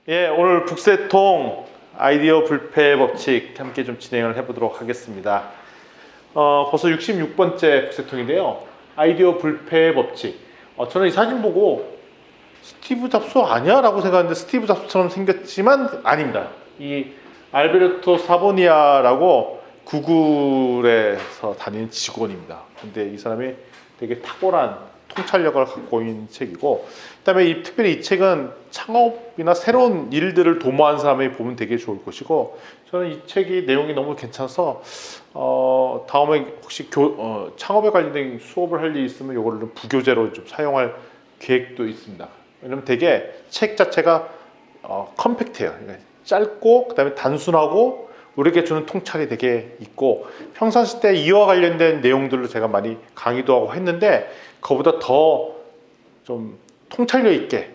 예, 오늘 북새통 아이디어 불패 법칙 함께 좀 진행을 해보도록 하겠습니다. 벌써 66번째 북새통인데요. 아이디어 불패 법칙. 저는 이 사진 보고 스티브 잡스 아니야? 라고 생각했는데 스티브 잡스처럼 생겼지만 아닙니다. 이 알베르토 사보니아라고 구글에서 다니는 직원입니다. 근데 이 사람이 되게 탁월한 통찰력을 갖고 있는 책이고, 그다음에 특별히 이 책은 창업이나 새로운 일들을 도모한 사람이 보면 되게 좋을 것이고, 저는 이 책이 내용이 너무 괜찮아서 다음에 혹시 창업에 관련된 수업을 할 일이 있으면 이거를 좀 부교재로 좀 사용할 계획도 있습니다. 왜냐면 되게 책 자체가 컴팩트해요. 그러니까 짧고 그다음에 단순하고 우리에게 주는 통찰이 되게 있고, 평상시 때 이와 관련된 내용들로 제가 많이 강의도 하고 했는데 그거보다 더 좀 통찰력 있게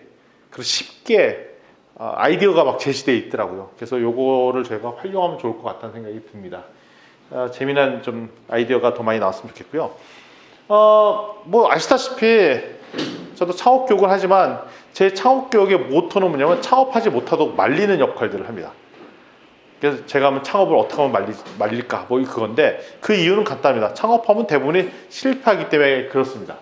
그리고 쉽게 아이디어가 막 제시되어 있더라고요. 그래서 요거를 저희가 활용하면 좋을 것 같다는 생각이 듭니다. 재미난 좀 아이디어가 더 많이 나왔으면 좋겠고요. 뭐 아시다시피 저도 창업 교육을 하지만 제 창업 교육의 모토는 뭐냐면 창업하지 못하도록 말리는 역할들을 합니다. 그래서 제가 하면 창업을 어떻게 하면 말릴까 뭐 그건데, 그 이유는 간단합니다. 창업하면 대부분이 실패하기 때문에 그렇습니다.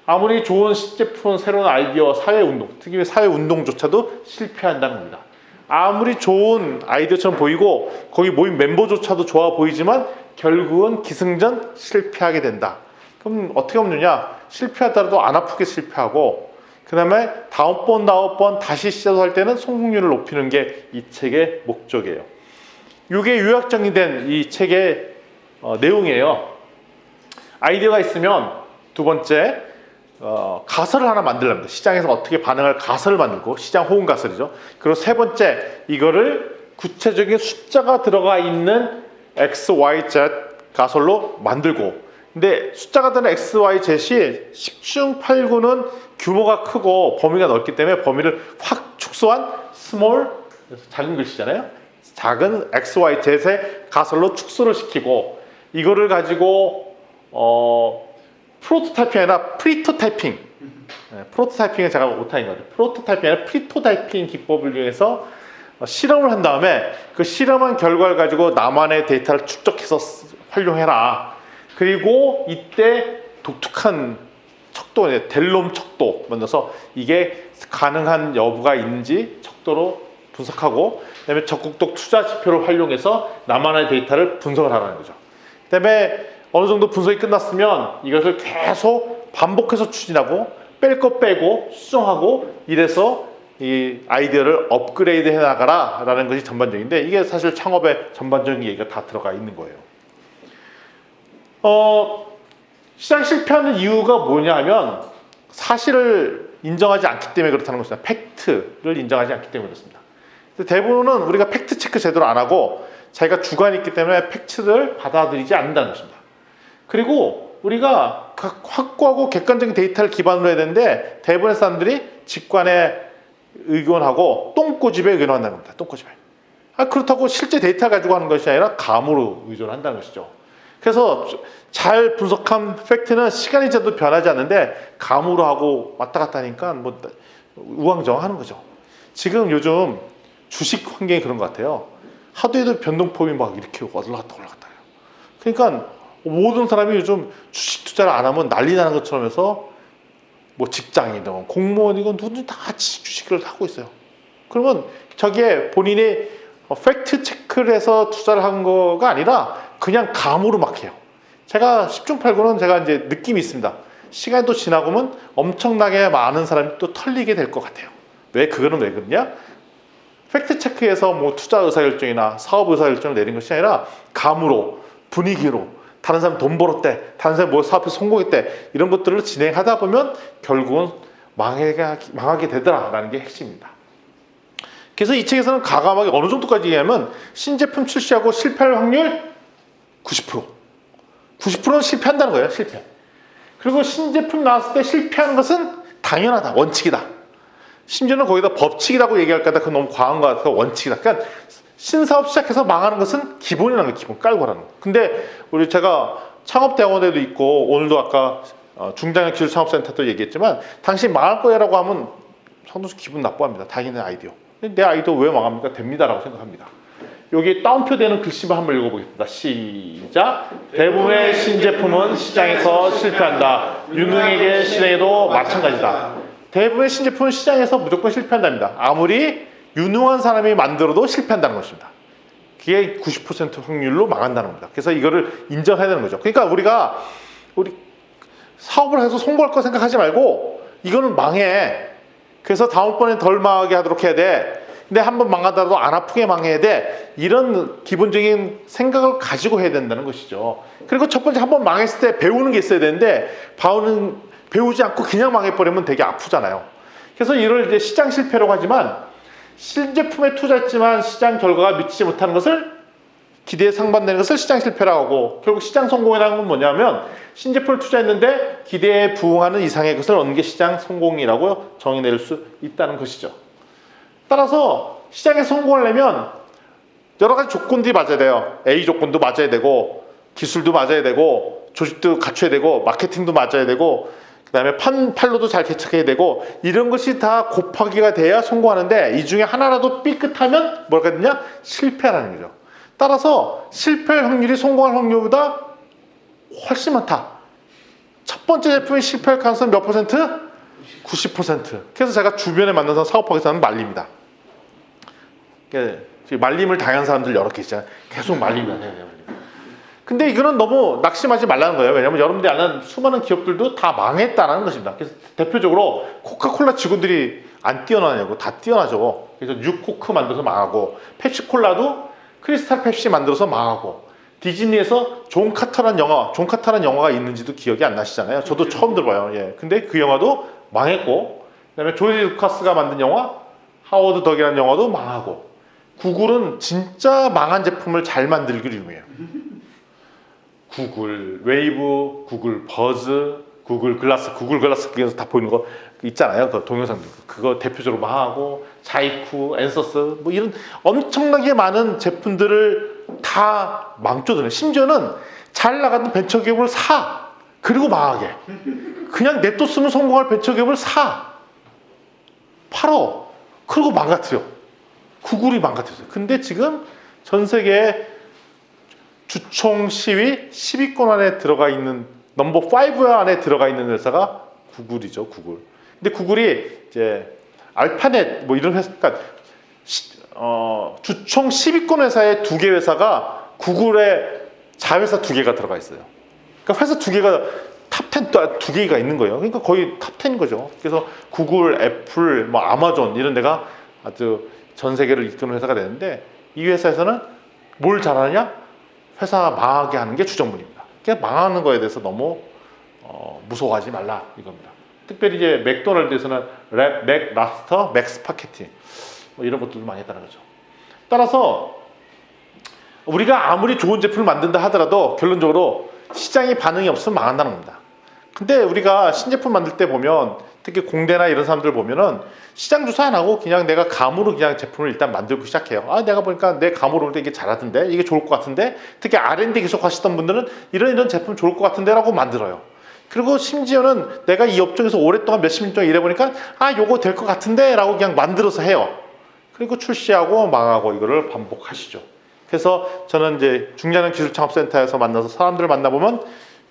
아무리 좋은 신제품, 새로운 아이디어, 사회운동, 특히 사회운동조차도 실패한다는 겁니다. 아무리 좋은 아이디어처럼 보이고 거기 모인 멤버조차도 좋아 보이지만 결국은 기승전 실패하게 된다. 그럼 어떻게 하면 되냐? 실패하더라도 안 아프게 실패하고 그 다음에 다음번 다시 시작할 때는 성공률을 높이는 게 이 책의 목적이에요. 이게 요약정이 된 이 책의 내용이에요. 아이디어가 있으면 두 번째 가설을 하나 만들랍니다. 시장에서 어떻게 반응할 가설을 만들고, 시장 호응 가설이죠. 그리고 세 번째, 이거를 구체적인 숫자가 들어가 있는 X, Y, Z 가설로 만들고, 근데 숫자가 되는 X, Y, Z이 10중 8구는 규모가 크고 범위가 넓기 때문에 범위를 확 축소한 스몰, 작은 글씨잖아요. 작은 X, Y, Z의 가설로 축소를 시키고, 이거를 가지고 프로토타이핑이 아니라 프리토타이핑. 프로토타이핑은 제가 못하는 거죠. 프로토타이핑이 아니라 프리토타이핑 기법을 이용해서 실험을 한 다음에 그 실험한 결과를 가지고 나만의 데이터를 축적해서 활용해라. 그리고 이때 독특한 척도, 델롬 척도 만들어서 이게 가능한 여부가 있는지 척도로 분석하고, 그다음에 적극적 투자 지표를 활용해서 나만의 데이터를 분석을 하라는 거죠. 그다음에 어느 정도 분석이 끝났으면 이것을 계속 반복해서 추진하고 뺄 거 빼고 수정하고 이래서 이 아이디어를 업그레이드 해 나가라 라는 것이 전반적인데, 이게 사실 창업의 전반적인 얘기가 다 들어가 있는 거예요. 시장 실패하는 이유가 뭐냐 하면 사실을 인정하지 않기 때문에 그렇다는 것입니다. 팩트를 인정하지 않기 때문에 그렇습니다. 대부분은 우리가 팩트 체크 제대로 안 하고 자기가 주관이 있기 때문에 팩트를 받아들이지 않는다는 것입니다. 그리고 우리가 확고하고 객관적인 데이터를 기반으로 해야 되는데 대부분의 사람들이 직관에 의존하고 똥꼬집에 의존한다는 겁니다. 똥꼬집에. 그렇다고 실제 데이터 가지고 하는 것이 아니라 감으로 의존한다는 것이죠. 그래서 잘 분석한 팩트는 시간이 지나도 변하지 않는데 감으로 하고 왔다 갔다 하니까 뭐 우왕좌왕하는 거죠. 지금 요즘 주식 환경이 그런 것 같아요. 하도 해도 변동폭이 막 이렇게 올라갔다 해요. 그러니까 모든 사람이 요즘 주식 투자를 안 하면 난리 나는 것처럼 해서 뭐 직장이든 공무원이건 누구든 다 주식을 하고 있어요. 그러면 저기에 본인이 팩트 체크를 해서 투자를 한 거가 아니라 그냥 감으로 막 해요. 제가 10중 8구는 제가 이제 느낌이 있습니다. 시간이 또 지나고면 엄청나게 많은 사람이 또 털리게 될 것 같아요. 그거는 왜 그러냐? 팩트 체크에서 뭐 투자 의사결정이나 사업 의사결정을 내린 것이 아니라 감으로, 분위기로, 다른 사람 돈 벌었대, 다른 사람 뭐 사업에서 성공했대, 이런 것들을 진행하다 보면 결국은 망하게 되더라라는 게 핵심입니다. 그래서 이 책에서는 과감하게 어느 정도까지 얘기하면 신제품 출시하고 실패할 확률 90%. 90%는 실패한다는 거예요. 실패. 그리고 신제품 나왔을 때 실패하는 것은 당연하다. 원칙이다. 심지어는 거기다 법칙이라고 얘기할까 하다 그건 너무 과한 것 같아서 원칙이다. 그러니까 신사업 시작해서 망하는 것은 기본이라는 거예요. 기본 깔고 하라는 거예요. 근데 제가 창업대학원에도 있고 오늘도 아까 중장년 기술창업센터도 얘기했지만 당신 망할 거야라고 하면 상당히 기분 나빠합니다. 당연한 아이디어. 내 아이디어 왜 망합니까? 됩니다라고 생각합니다. 여기 따옴표 되는 글씨만 한번 읽어보겠습니다. 시작. 대부분의 신제품은 시장에서 실패한다. 유능에게 실행해도 마찬가지다. 대부분의 신제품은 시장에서 무조건 실패한답니다. 아무리 유능한 사람이 만들어도 실패한다는 것입니다. 그게 90% 확률로 망한다는 겁니다. 그래서 이거를 인정해야 되는 거죠. 그러니까 우리 사업을 해서 성공할 거 생각하지 말고 이거는 망해. 그래서 다음번엔 덜 망하게 하도록 해야 돼. 근데 한번 망하더라도 안 아프게 망해야 돼. 이런 기본적인 생각을 가지고 해야 된다는 것이죠. 그리고 첫 번째 한번 망했을 때 배우는 게 있어야 되는데 배우지 않고 그냥 망해버리면 되게 아프잖아요. 그래서 이걸 이제 시장 실패라고 하지만 신제품에 투자했지만 시장 결과가 미치지 못하는 것을 기대에 상반되는 것을 시장 실패라고 하고 결국 시장 성공이라는 건 뭐냐면 신제품을 투자했는데 기대에 부응하는 이상의 것을 얻는 게 시장 성공이라고 정의 내릴 수 있다는 것이죠. 따라서 시장에 성공하려면 여러 가지 조건들이 맞아야 돼요. A 조건도 맞아야 되고 기술도 맞아야 되고 조직도 갖춰야 되고 마케팅도 맞아야 되고 그 다음에 판로도 잘 개척해야 되고 이런 것이 다 곱하기가 돼야 성공하는데 이 중에 하나라도 삐끗하면 뭐가 되냐? 실패라는 거죠. 따라서 실패할 확률이 성공할 확률보다 훨씬 많다. 첫 번째 제품이 실패할 가능성은 몇 퍼센트? 90%. 그래서 제가 주변에 만나서 사업하기 위해서는 말립니다. 말림을 당한 사람들 여러 개 있잖아요. 계속 말립니다. 근데 이거는 너무 낙심하지 말라는 거예요. 왜냐하면 여러분들이 아는 수많은 기업들도 다 망했다는 것입니다. 그래서 대표적으로 코카콜라 직원들이 안 뛰어나냐고. 다 뛰어나죠. 그래서 뉴코크 만들어서 망하고 펩시콜라도 크리스탈 펩시 만들어서 망하고 디즈니에서 존 카터라는 영화가 있는지도 기억이 안 나시잖아요. 저도 처음 들어봐요. 예. 근데 그 영화도 망했고 그다음에 조지 루카스가 만든 영화 하워드 덕이라는 영화도 망하고 구글은 진짜 망한 제품을 잘 만들기로 유명해요. 구글 웨이브, 구글 버즈, 구글 글라스 그게서 다 보이는 거 있잖아요. 그 동영상들 그거 대표적으로 망하고 자이쿠, 앤서스 뭐 이런 엄청나게 많은 제품들을 다 망쳐드네. 심지어는 잘 나가는 벤처기업을 사 그리고 망하게 그냥 냅뒀으면 성공할 벤처기업을 팔어 그리고 망가뜨려. 구글이 망가뜨렸어요. 근데 지금 전 세계에 주총 시위 10위권 안에 들어가 있는 넘버 5 안에 들어가 있는 회사가 구글이죠. 구글. 근데 구글이 이제 알파넷 뭐 이런 회사, 그러니까 주총 10위권 회사의 2개 회사가 구글의 자회사 2개가 들어가 있어요. 그러니까 회사 2개가 탑10 2개가 있는 거예요. 그러니까 거의 탑10인 거죠. 그래서 구글, 애플, 뭐 아마존 이런 데가 아주 전 세계를 이끄는 회사가 되는데 이 회사에서는 뭘 잘하느냐? 회사 망하게 하는 게 주전부입니다. 그러니까 망하는 거에 대해서 너무 무서워하지 말라 이겁니다. 특별히 이제 맥도날드에서는 맥 라스터, 맥스파게티 뭐 이런 것들도 많이 했다는 거죠. 따라서 우리가 아무리 좋은 제품을 만든다 하더라도 결론적으로 시장이 반응이 없으면 망한다는 겁니다. 근데 우리가 신제품 만들 때 보면 특히 공대나 이런 사람들 보면은 시장 조사 안 하고 그냥 내가 감으로 그냥 제품을 일단 만들고 시작해요. 내가 보니까 내 감으로 볼 때 이게 잘하던데 이게 좋을 것 같은데 특히 R&D 계속 하시던 분들은 이런 제품 좋을 것 같은데 라고 만들어요. 그리고 심지어는 내가 이 업종에서 오랫동안 몇십 년 동안 일해보니까 요거 될 것 같은데 라고 그냥 만들어서 해요. 그리고 출시하고 망하고 이거를 반복하시죠. 그래서 저는 이제 중장년 기술창업센터에서 만나서 사람들을 만나보면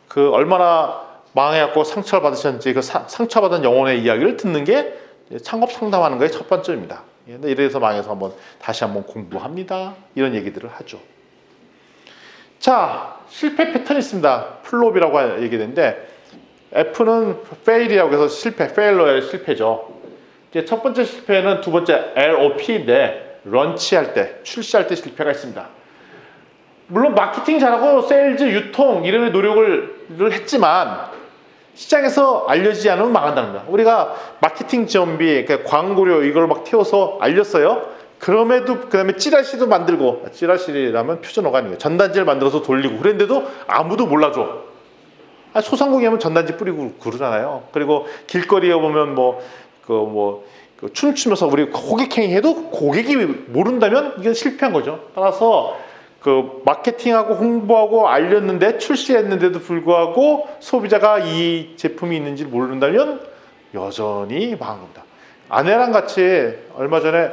그 얼마나 망해갖고 상처를 받으셨는지 그 상처받은 영혼의 이야기를 듣는 게 창업 상담하는 거의 첫 번째입니다. 이래서 망해서 다시 한번 공부합니다. 이런 얘기들을 하죠. 자, 실패 패턴이 있습니다. 플롭이라고 얘기되는데 F는 fail이라고 해서 fail러의 실패죠. 이제 첫 번째 실패는 두 번째 LOP인데 런치할 때, 출시할 때 실패가 있습니다. 물론 마케팅 잘하고 세일즈, 유통 이런 노력을 했지만 시장에서 알려지지 않으면 망한다는 거야. 우리가 마케팅 지원비, 그러니까 광고료 이걸 막 태워서 알렸어요. 그럼에도 그다음에 찌라시도 만들고 찌라시라면 표준어가 아니에요. 전단지를 만들어서 돌리고 그랬는데도 아무도 몰라줘. 소상공인 하면 전단지 뿌리고 그러잖아요. 그리고 길거리에 보면 춤추면서 우리 호객행위 해도 고객이 모른다면 이건 실패한 거죠. 따라서 그 마케팅하고 홍보하고 알렸는데 출시했는데도 불구하고 소비자가 이 제품이 있는지 모른다면 여전히 망한 겁니다. 아내랑 같이 얼마 전에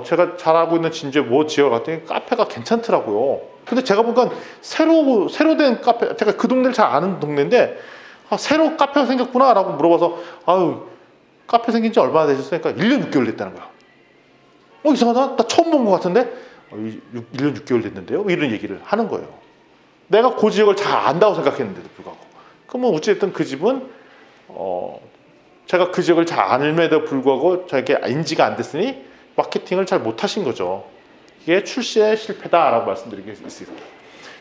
제가 잘 알고 있는 진주에 뭐 지역을 갔더니 카페가 괜찮더라고요. 근데 제가 보니까 새로 된 카페, 제가 그 동네를 잘 아는 동네인데 새로 카페가 생겼구나 라고 물어봐서 아유 카페 생긴 지 얼마나 되셨으니까 1년 6개월 됐다는 거야. 이상하다, 나 처음 본 것 같은데 1년 6개월 됐는데요, 이런 얘기를 하는 거예요. 내가 그 지역을 잘 안다고 생각했는데도 불구하고. 그러면 어쨌든 그 집은 제가 그 지역을 잘 알면에도 불구하고 저에게 인지가 안 됐으니 마케팅을 잘 못하신 거죠. 이게 출시의 실패다라고 말씀드리겠습니다.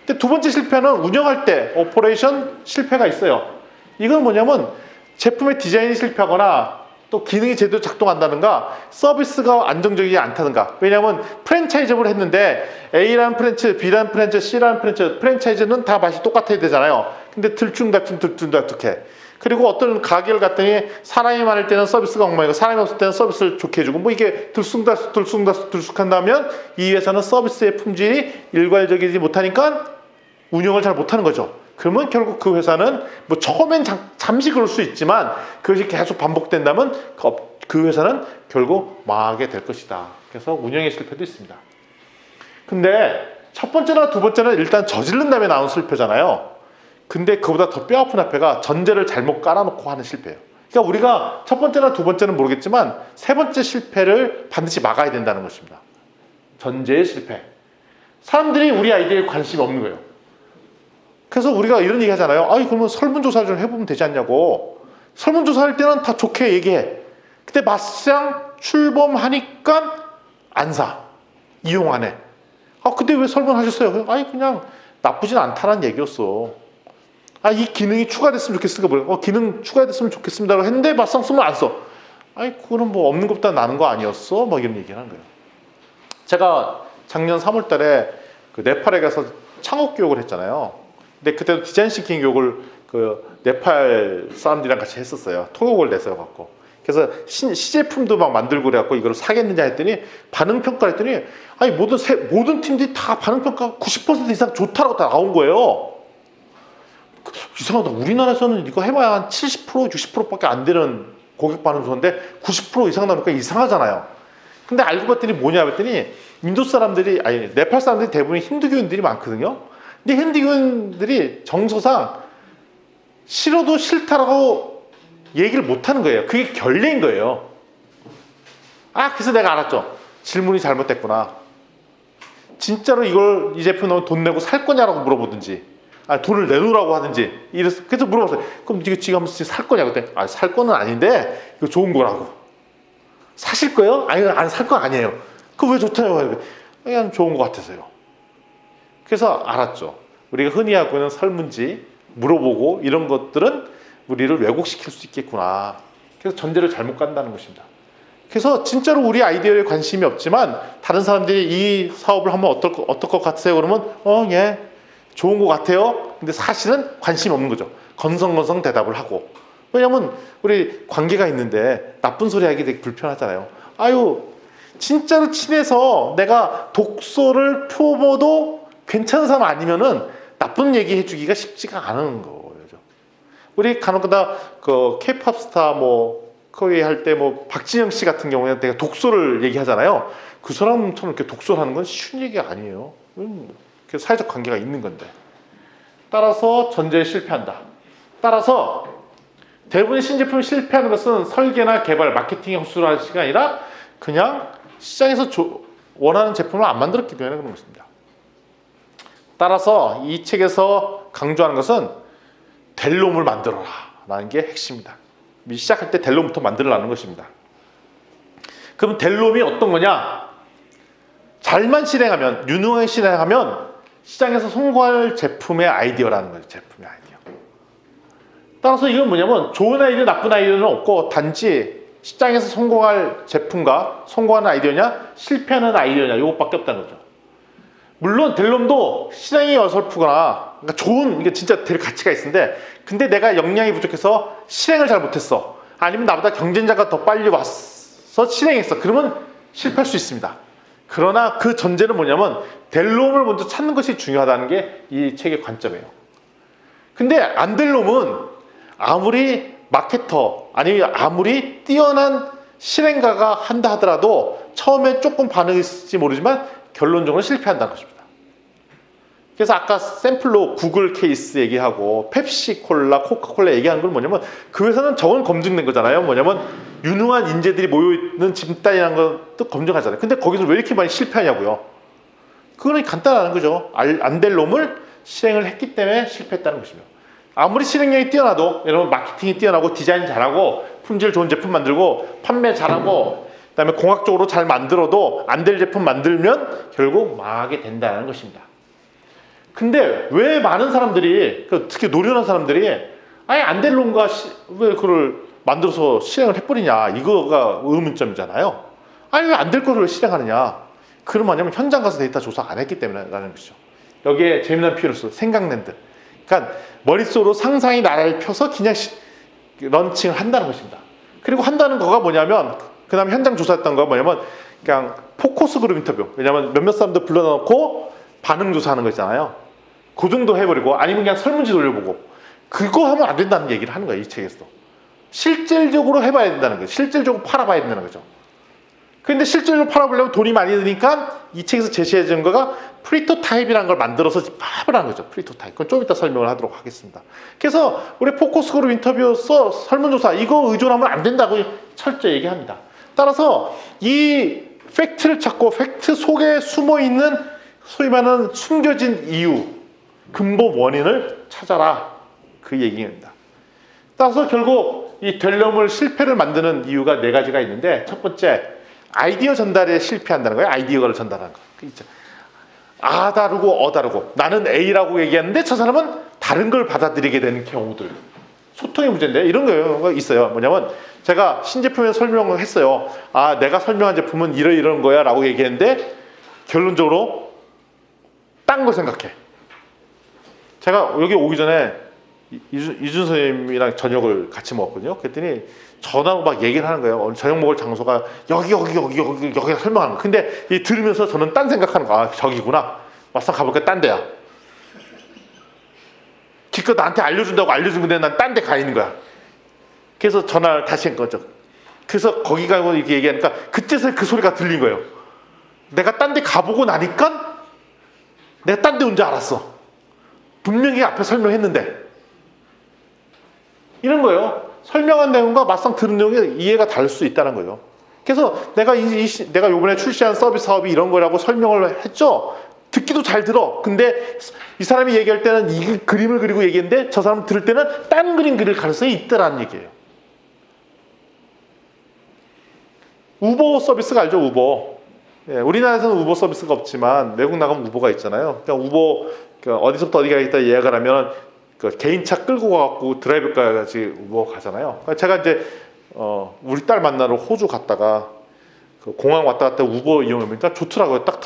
근데 두 번째 실패는 운영할 때 오퍼레이션 실패가 있어요. 이건 뭐냐면 제품의 디자인이 실패하거나 또 기능이 제대로 작동한다든가 서비스가 안정적이지 않다든가. 왜냐하면 프랜차이즈업을 했는데 A라는 프랜차이즈, B라는 프랜차이즈, C라는 프랜차이즈, 프랜차이즈는 다 맛이 똑같아야 되잖아요. 근데 들쭉날쭉해. 그리고 어떤 가게를 갔더니 사람이 많을 때는 서비스가 엉망이고 사람이 없을 때는 서비스를 좋게 해주고 뭐 이게 들쑥한다면 이 회사는 서비스의 품질이 일괄적이지 못하니까 운영을 잘 못하는 거죠. 그러면 결국 그 회사는 뭐 처음엔 잠시 그럴 수 있지만 그것이 계속 반복된다면 그 회사는 결국 망하게 될 것이다. 그래서 운영의 실패도 있습니다. 근데 첫 번째나 두 번째는 일단 저지른 다음에 나온 실패잖아요. 근데 그보다 더 뼈아픈 앞에가 전제를 잘못 깔아놓고 하는 실패예요. 그러니까 우리가 첫 번째나 두 번째는 모르겠지만 세 번째 실패를 반드시 막아야 된다는 것입니다. 전제의 실패. 사람들이 우리 아이디어에 관심이 없는 거예요. 그래서 우리가 이런 얘기 하잖아요. 그러면 설문조사를 좀 해보면 되지 않냐고. 설문조사할 때는 다 좋게 얘기해. 근데 막상 출범하니까 안 사. 이용 안 해. 근데 왜 설문하셨어요? 그냥 나쁘진 않다는 얘기였어. 이 기능이 추가됐으면 좋겠으니까 기능 추가됐으면 좋겠습니다라고 했는데 막상 쓰면 안 써. 그거는 뭐 없는 것보다 나는 거 아니었어? 뭐 이런 얘기를 하는 거예요. 제가 작년 3월 달에 그 네팔에 가서 창업 교육을 했잖아요. 근데 그때도 디자인 싱킹 교육을 그 네팔 사람들이랑 같이 했었어요. 통역을 내서 갖고. 그래서 시제품도 막 만들고 그래갖고 이걸 사겠느냐 했더니 반응 평가를 했더니 모든 팀들이 다 반응 평가 90% 이상 좋다라고 다 나온 거예요. 이상하다. 우리나라에서는 이거 해봐야 한 70%, 60%밖에 안 되는 고객 반응 좋은데 90% 이상 나오니까 이상하잖아요. 근데 알고 봤더니 뭐냐 했더니 네팔 사람들이 대부분 힌두교인들이 많거든요. 근데 힌두교인들이 정서상 싫어도 싫다라고 얘기를 못하는 거예요. 그게 결례인 거예요. 그래서 내가 알았죠. 질문이 잘못됐구나. 진짜로 이 제품 넣으면 돈 내고 살 거냐라고 물어보든지 돈을 내놓으라고 하든지 그래서 물어봤어요. 그럼 이거 지금 한번 살 거냐고 그랬더니 살 거는 아닌데 이거 좋은 거라고. 사실 거예요? 안 살 거 아니에요. 그거 왜 좋다요? 그냥 좋은 거 같아서요. 그래서 알았죠. 우리가 흔히 하고 있는 설문지 물어보고 이런 것들은 우리를 왜곡시킬 수 있겠구나. 그래서 전제를 잘못 간다는 것입니다. 그래서 진짜로 우리 아이디어에 관심이 없지만 다른 사람들이 이 사업을 하면 어떨 것 같으세요? 그러면 예 좋은 것 같아요. 근데 사실은 관심이 없는 거죠. 건성건성 대답을 하고. 왜냐면 우리 관계가 있는데 나쁜 소리 하기 되게 불편하잖아요. 진짜로 친해서 내가 독서를 표모도 괜찮은 사람 아니면은 나쁜 얘기 해주기가 쉽지가 않은 거죠. 우리 간혹가다 그 K-팝 스타 거기 할 때 박진영 씨 같은 경우에는 내가 독서를 얘기하잖아요. 그 사람처럼 이렇게 독서를 하는 건 쉬운 얘기가 아니에요. 사회적 관계가 있는 건데. 따라서 전제에 실패한다. 따라서 대부분의 신제품이 실패하는 것은 설계나 개발, 마케팅에 헛수고하는 시간이 아니라 그냥 시장에서 원하는 제품을 안 만들었기 때문에 그런 것입니다. 따라서 이 책에서 강조하는 것은 델롬을 만들어라 라는 게 핵심입니다. 시작할 때 델롬부터 만들어라는 것입니다. 그럼 델롬이 어떤 거냐? 잘만 실행하면, 유능하게 실행하면 시장에서 성공할 제품의 아이디어라는 거예요. 제품의 아이디어. 따라서 이건 뭐냐면 좋은 아이디어, 나쁜 아이디어는 없고 단지 시장에서 성공할 제품과 성공하는 아이디어냐, 실패하는 아이디어냐 이것밖에 없다는 거죠. 물론 델롬도 시장이 어설프거나 이게 진짜 될 가치가 있는데 근데 내가 역량이 부족해서 실행을 잘 못했어. 아니면 나보다 경쟁자가 더 빨리 와서 실행했어. 그러면 실패할 수 있습니다. 그러나 그 전제는 뭐냐면 델롬을 먼저 찾는 것이 중요하다는 게 이 책의 관점이에요. 근데 안 될 놈은 아무리 마케터 아니면 아무리 뛰어난 실행가가 한다 하더라도 처음에 조금 반응이 있을지 모르지만 결론적으로 실패한다는 것입니다. 그래서 아까 샘플로 구글 케이스 얘기하고 펩시콜라, 코카콜라 얘기하는 건 뭐냐면 그 회사는 저건 검증된 거잖아요. 뭐냐면 유능한 인재들이 모여있는 집단이라는 것도 검증하잖아요. 근데 거기서 왜 이렇게 많이 실패하냐고요. 그거는 간단한 거죠. 안 될 놈을 실행을 했기 때문에 실패했다는 것이며, 아무리 실행력이 뛰어나도 여러분 마케팅이 뛰어나고 디자인 잘하고 품질 좋은 제품 만들고 판매 잘하고 그다음에 공학적으로 잘 만들어도 안 될 제품 만들면 결국 망하게 된다는 것입니다. 근데 왜 많은 사람들이, 특히 노련한 사람들이 아예 안 될 놈과 왜 그걸 만들어서 실행을 해버리냐, 이거가 의문점이잖아요. 아니 왜 안 될 거를 실행하느냐. 그럼 뭐냐면 현장 가서 데이터 조사 안 했기 때문이라는 것이죠. 여기에 재미난 표현을 써. 생각낸들. 그러니까 머릿속으로 상상이 나를 펴서 그냥 런칭을 한다는 것입니다. 그리고 한다는 거가 뭐냐면, 그 다음에 현장 조사했던 거가 뭐냐면 그냥 포커스 그룹 인터뷰. 왜냐면 몇몇 사람들 불러놓고 반응 조사하는 거 있잖아요. 그 정도 해버리고, 아니면 그냥 설문지 돌려보고, 그거 하면 안 된다는 얘기를 하는 거예요, 이 책에서. 실질적으로 해봐야 된다는 거예요. 실질적으로 팔아봐야 된다는 거죠. 근데 실질적으로 팔아보려면 돈이 많이 드니까 이 책에서 제시해 준 거가 프리토타입이라는 걸 만들어서 파업을 하는 거죠. 프리토타입. 그건 좀 이따 설명을 하도록 하겠습니다. 그래서 우리 포커스 그룹 인터뷰 설문조사 이거 의존하면 안 된다고 철저히 얘기합니다. 따라서 이 팩트를 찾고 팩트 속에 숨어있는 소위 말하는 숨겨진 이유, 근본 원인을 찾아라, 그 얘기입니다. 따라서 결국 이 될 놈을 실패를 만드는 이유가 4가지가 있는데, 첫 번째 아이디어 전달에 실패한다는 거예요. 아이디어를 전달하는 거. 그렇죠? 아 다르고 어 다르고, 나는 A라고 얘기하는데 저 사람은 다른 걸 받아들이게 되는 경우들, 소통의 문제인데 이런 거 있어요. 뭐냐면 제가 신제품에 설명을 했어요. 아 내가 설명한 제품은 이런 거야 라고 얘기했는데 결론적으로 딴 거 생각해. 제가 여기 오기 전에 이준 선생님이랑 저녁을 같이 먹었거든요. 그랬더니 전화로 막 얘기를 하는 거예요. 오늘 저녁 먹을 장소가 여기가 설명하는 거. 근데 이 들으면서 저는 딴 생각하는 거. 아 저기구나. 막상 가보니까 딴 데야. 기껏 나한테 알려준다고 알려준 건데 난 딴 데 가 있는 거야. 그래서 전화를 다시 한 거죠. 그래서 거기 가고 이렇게 얘기하니까 그때서 그 소리가 들린 거예요. 내가 딴 데 가보고 나니까 내가 딴 데 온 줄 알았어. 분명히 앞에 설명했는데. 이런 거예요. 설명한 내용과 막상 들은 내용이 이해가 다를 수 있다는 거예요. 그래서 내가 내가 요번에 출시한 서비스 사업이 이런 거라고 설명을 했죠. 듣기도 잘 들어. 근데 이 사람이 얘기할 때는 이 그림을 그리고 얘기했는데 저 사람 들을 때는 딴 그림 그릴 가능성이 있다라는 얘기예요. 우버 서비스가 알죠? 우버. 예, 우리나라에서는 우버 서비스가 없지만 외국 나가면 우버가 있잖아요. 그러니까 우버 어디서부터 어디 가겠다 예약을 하면 개인차 끌고 가갖고 드라이브까지 우버 가잖아요. 제가 이제 우리 딸 만나러 호주 갔다가 공항 왔다 갔다 우버 이용해보니까 좋더라고요. 딱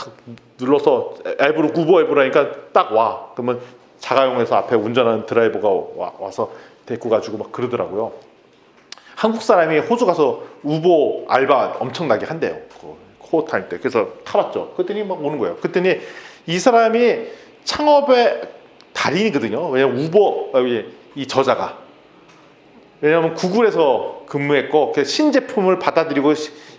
눌러서 앱으로 우버 앱으로 하니까 딱 와. 그러면 자가용에서 앞에 운전하는 드라이버가 와서 데리고 가지고 막 그러더라고요. 한국 사람이 호주 가서 우버 알바 엄청나게 한대요. 코어 타임 때. 그래서 타봤죠. 그랬더니 막 오는 거예요. 그랬더니 이 사람이 창업의 달인이거든요. 왜냐면 우버 이 저자가, 왜냐면 구글에서 근무했고 신제품을 받아들이고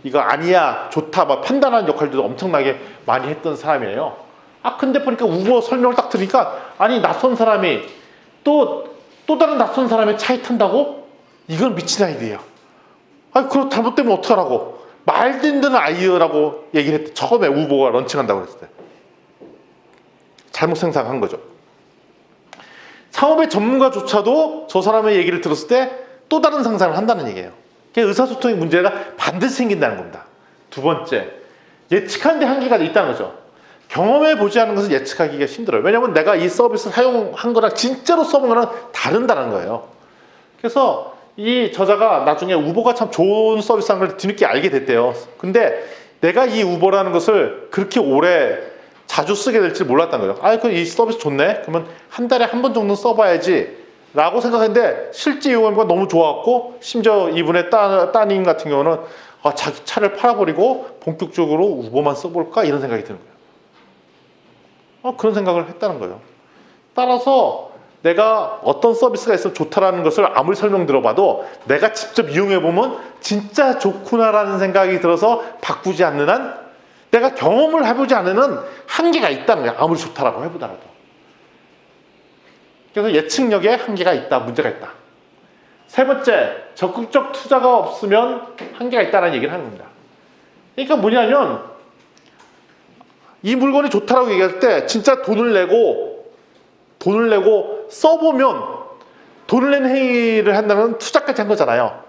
이거 아니야 좋다 막 판단하는 역할들도 엄청나게 많이 했던 사람이에요. 아 근데 보니까 우버 설명을 딱 들으니까 아니 낯선 사람이 또 다른 낯선 사람의 차에 탄다고? 이건 미친 아이디어야. 아니 그럼 잘못되면 어떡하라고. 말도 안 되는 아이디어라고 얘기를 했대. 처음에 우버가 런칭한다고 그랬을 때. 잘못 생각한 거죠. 창업의 전문가조차도 저 사람의 얘기를 들었을 때 또 다른 상상을 한다는 얘기예요. 의사소통의 문제가 반드시 생긴다는 겁니다. 두 번째, 예측하는 데 한계가 있다는 거죠. 경험해 보지 않은 것은 예측하기가 힘들어요. 왜냐하면 내가 이 서비스를 사용한 거랑 진짜로 써본 거랑 다른다는 거예요. 그래서 이 저자가 나중에 우버가 참 좋은 서비스라는 걸 뒤늦게 알게 됐대요. 근데 내가 이 우버라는 것을 그렇게 오래 자주 쓰게 될지 몰랐다는 거예요. 아, 이 서비스 좋네? 그러면 한 달에 한 번 정도 써봐야지 라고 생각했는데 실제 이용하니까 너무 좋았고, 심지어 이분의 따님 같은 경우는 자기 차를 팔아버리고 본격적으로 우버만 써볼까? 이런 생각이 드는 거예요. 그런 생각을 했다는 거예요. 따라서 내가 어떤 서비스가 있으면 좋다라는 것을 아무리 설명 들어봐도 내가 직접 이용해보면 진짜 좋구나라는 생각이 들어서 바꾸지 않는 한 내가 경험을 해보지 않는 한 한계가 있다는 거야. 아무리 좋다라고 해보더라도. 그래서 예측력에 한계가 있다, 문제가 있다. 세 번째, 적극적 투자가 없으면 한계가 있다는 얘기를 하는 겁니다. 그러니까 뭐냐면 이 물건이 좋다라고 얘기할 때 진짜 돈을 내고 써보면 돈을 낸 행위를 한다면 투자까지 한 거잖아요.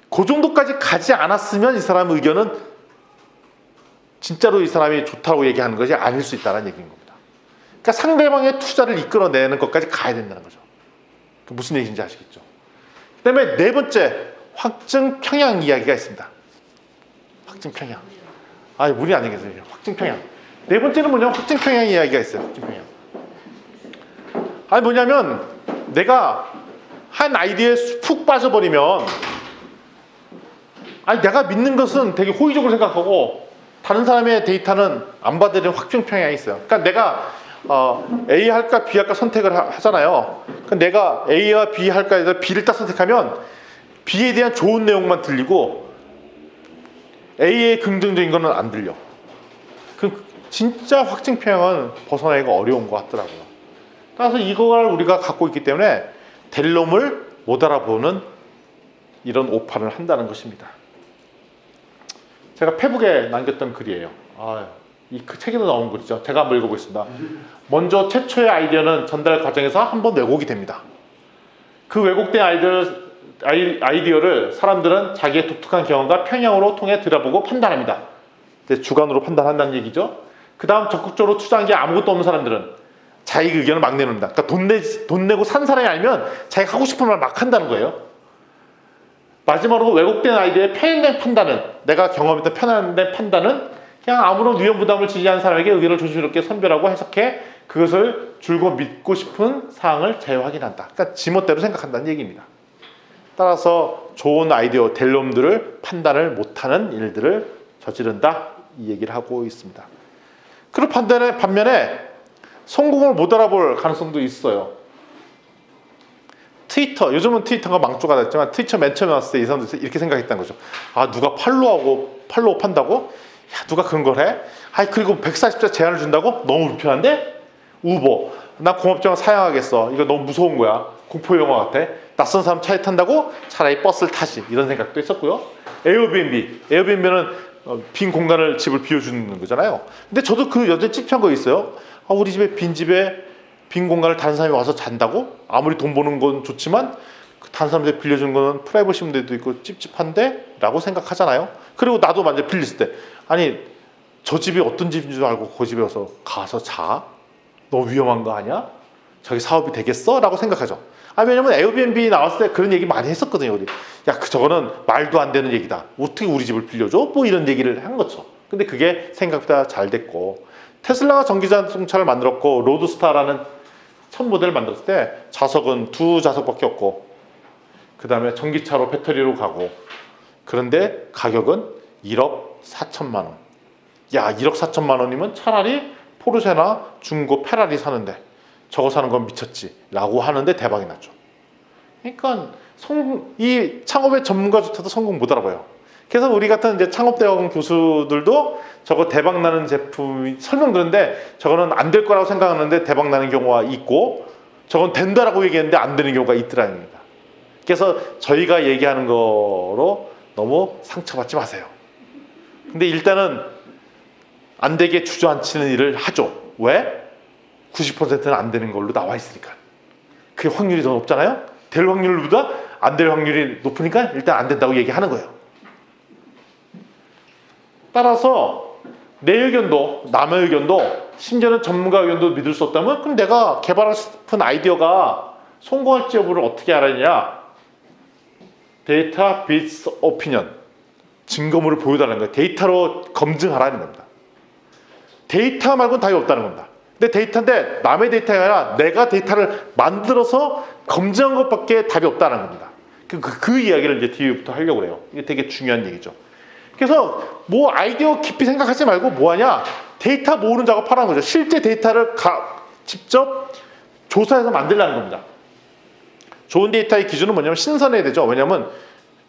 그 정도까지 가지 않았으면 이 사람의 의견은 진짜로 이 사람이 좋다고 얘기하는 것이 아닐 수 있다는 얘기인 겁니다. 그러니까 상대방의 투자를 이끌어내는 것까지 가야 된다는 거죠. 무슨 얘기인지 아시겠죠? 그 다음에 네 번째, 확증 평양 이야기가 있습니다. 확증 평양. 문이 안 되겠어요. 확증 평양. 네 번째는 뭐냐면 확증 평양 이야기가 있어요. 확증 평양. 뭐냐면 내가 한 아이디어에 푹 빠져버리면 내가 믿는 것은 되게 호의적으로 생각하고 다른 사람의 데이터는 안 받아들이는 확증 평양이 있어요. 그러니까 내가 A 할까 B 할까 선택을 하잖아요. 그러니까 내가 A와 B 할까 해서 B를 딱 선택하면 B에 대한 좋은 내용만 들리고 A의 긍정적인 거는 안 들려. 그 진짜 확증 평양은 벗어나기가 어려운 것 같더라고요. 따라서 이걸 우리가 갖고 있기 때문에 될 놈을 못 알아보는 이런 오판을 한다는 것입니다. 제가 페북에 남겼던 글이에요. 이 책에도 나온 글이죠. 제가 한번 읽어보겠습니다. 먼저 최초의 아이디어는 전달 과정에서 한번 왜곡이 됩니다. 그 왜곡된 아이디어를 사람들은 자기의 독특한 경험과 편향으로 통해 들여다보고 판단합니다. 주관으로 판단한다는 얘기죠. 그 다음 적극적으로 투자한 게 아무것도 없는 사람들은 자기 의견을 막 내놓는다. 그러니까 돈 내고 산 사람이 알면 자기가 하고 싶은 말 막 한다는 거예요. 마지막으로 왜곡된 아이디어의 편향된 판단은, 내가 경험했던 편향된 판단은 그냥 아무런 위험 부담을 지지하는 사람에게 의견을 조심스럽게 선별하고 해석해 그것을 줄곧 믿고 싶은 사항을 재확인한다. 그러니까 지멋대로 생각한다는 얘기입니다. 따라서 좋은 아이디어 될 놈들을 판단을 못하는 일들을 저지른다, 이 얘기를 하고 있습니다. 그런 반면에 성공을 못 알아볼 가능성도 있어요. 트위터, 요즘은 트위터가 망조가 됐지만 트위터 맨 처음에 나왔을 때 이 사람들이 이렇게 생각했다는 거죠. 누가 팔로우 판다고? 누가 그런 걸 해? 그리고 140자 제한을 준다고? 너무 불편한데? 우버, 나 공업장을 사양하겠어. 이거 너무 무서운 거야. 공포 영화 같아. 낯선 사람 차에 탄다고? 차라리 버스를 타지. 이런 생각도 있었고요. 에어비앤비는 빈 공간을 집을 비워주는 거잖아요. 근데 저도 그 여전히 찝찝한 거 있어요. 우리 집에 빈 집에 빈 공간을 다른 사람이 와서 잔다고? 아무리 돈 버는 건 좋지만 다른 사람한테 빌려주는 거는 프라이버시 문제도 있고 찝찝한데? 라고 생각하잖아요. 그리고 나도 만약에 빌렸을 때 저 집이 어떤 집인 줄 알고 그 집에 가서 자? 너무 위험한 거 아니야? 저기 사업이 되겠어? 라고 생각하죠. 왜냐면 에어비앤비 나왔을 때 그런 얘기 많이 했었거든요. 우리. 저거는 말도 안 되는 얘기다. 어떻게 우리 집을 빌려줘? 이런 얘기를 한 거죠. 근데 그게 생각보다 잘 됐고, 테슬라가 전기자동차를 만들었고 로드스타라는 첫 모델을 만들었을 때 자석은 2자석밖에 없고 그 다음에 전기차로 배터리로 가고, 그런데 가격은 1억 4천만 원. 1억 4천만 원이면 차라리 포르쉐나 중고 페라리 사는데 저거 사는 건 미쳤지 라고 하는데 대박이 났죠. 그러니까 이 창업의 전문가조차도 성공 못 알아봐요. 그래서 우리 같은 이제 창업대학원 교수들도 저거 대박 나는 제품 설명 듣는데 저거는 안 될 거라고 생각하는데 대박 나는 경우가 있고, 저건 된다라고 얘기했는데 안 되는 경우가 있더라는 겁니다. 그래서 저희가 얘기하는 거로 너무 상처받지 마세요. 근데 일단은 안 되게 주저앉히는 일을 하죠. 왜? 90%는 안 되는 걸로 나와 있으니까. 그게 확률이 더 높잖아요. 될 확률보다 안 될 확률이 높으니까 일단 안 된다고 얘기하는 거예요. 따라서 내 의견도 남의 의견도 심지어는 전문가 의견도 믿을 수 없다면, 그럼 내가 개발하고 싶은 아이디어가 성공할지 여부를 어떻게 알았냐? 데이터 비트스 오피니언, 증거물을 보여달라는 거예요. 데이터로 검증하라는 겁니다. 데이터 말고는 답이 없다는 겁니다. 근데 데이터인데 남의 데이터가 아니라 내가 데이터를 만들어서 검증한 것밖에 답이 없다는 겁니다. 그 이야기를 이제 뒤부터 하려고 해요. 이게 되게 중요한 얘기죠. 그래서 아이디어 깊이 생각하지 말고 뭐하냐? 데이터 모으는 작업하라는 거죠. 실제 데이터를 직접 조사해서 만들라는 겁니다. 좋은 데이터의 기준은 뭐냐면 신선해야 되죠. 왜냐면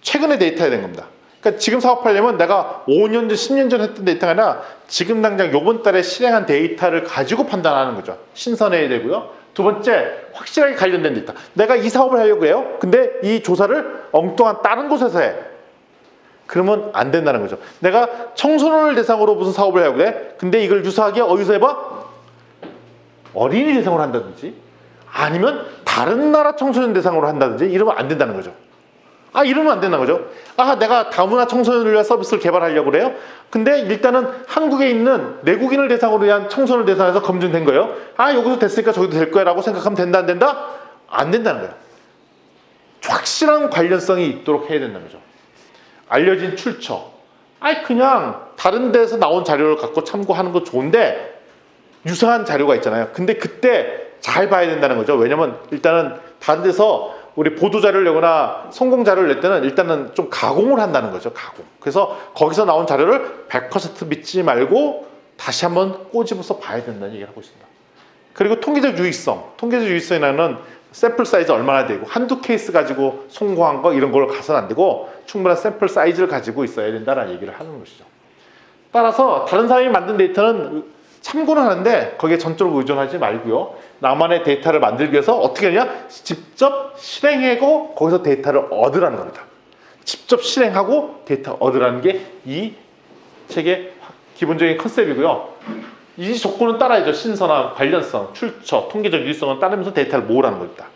최근의 데이터야 되는 겁니다. 그러니까 지금 사업하려면 내가 5년 전, 10년 전 했던 데이터가 아니라 지금 당장 요번 달에 실행한 데이터를 가지고 판단하는 거죠. 신선해야 되고요. 두 번째, 확실하게 관련된 데이터. 내가 이 사업을 하려고 해요. 근데 이 조사를 엉뚱한 다른 곳에서 해. 그러면 안 된다는 거죠. 내가 청소년을 대상으로 무슨 사업을 하려고 해. 근데 이걸 유사하게 어디서 해봐? 어린이 대상으로 한다든지 아니면 다른 나라 청소년 대상으로 한다든지 이러면 안 된다는 거죠. 이러면 안 된다는 거죠. 내가 다문화 청소년을 위한 서비스를 개발하려고 그래요. 근데 일단은 한국에 있는 내국인을 대상으로 위한 청소년을 대상해서 검증된 거예요. 여기서 됐으니까 저기도 될 거야 라고 생각하면 된다 안 된다? 안 된다는 거예요. 확실한 관련성이 있도록 해야 된다는 거죠. 알려진 출처. 그냥 다른 데서 나온 자료를 갖고 참고하는 거 좋은데 유사한 자료가 있잖아요. 근데 그때 잘 봐야 된다는 거죠. 왜냐면 일단은 다른 데서 우리 보도자료를 내거나 성공자료를 낼 때는 일단은 좀 가공을 한다는 거죠. 가공. 그래서 거기서 나온 자료를 100% 믿지 말고 다시 한번 꼬집어서 봐야 된다는 얘기를 하고 있습니다. 그리고 통계적 유의성. 통계적 유의성이라는 샘플 사이즈 얼마나 되고 한두 케이스 가지고 성공한 거 이런 걸 가서는 안 되고 충분한 샘플 사이즈를 가지고 있어야 된다는 얘기를 하는 것이죠. 따라서 다른 사람이 만든 데이터는 참고는 하는데 거기에 전적으로 의존하지 말고요. 나만의 데이터를 만들기 위해서 어떻게 하냐? 직접 실행하고 거기서 데이터를 얻으라는 겁니다. 직접 실행하고 데이터 얻으라는 게 이 책의 기본적인 컨셉이고요. 이 조건은 따라야죠. 신선함, 관련성, 출처, 통계적 유의성을 따르면서 데이터를 모으라는 겁니다.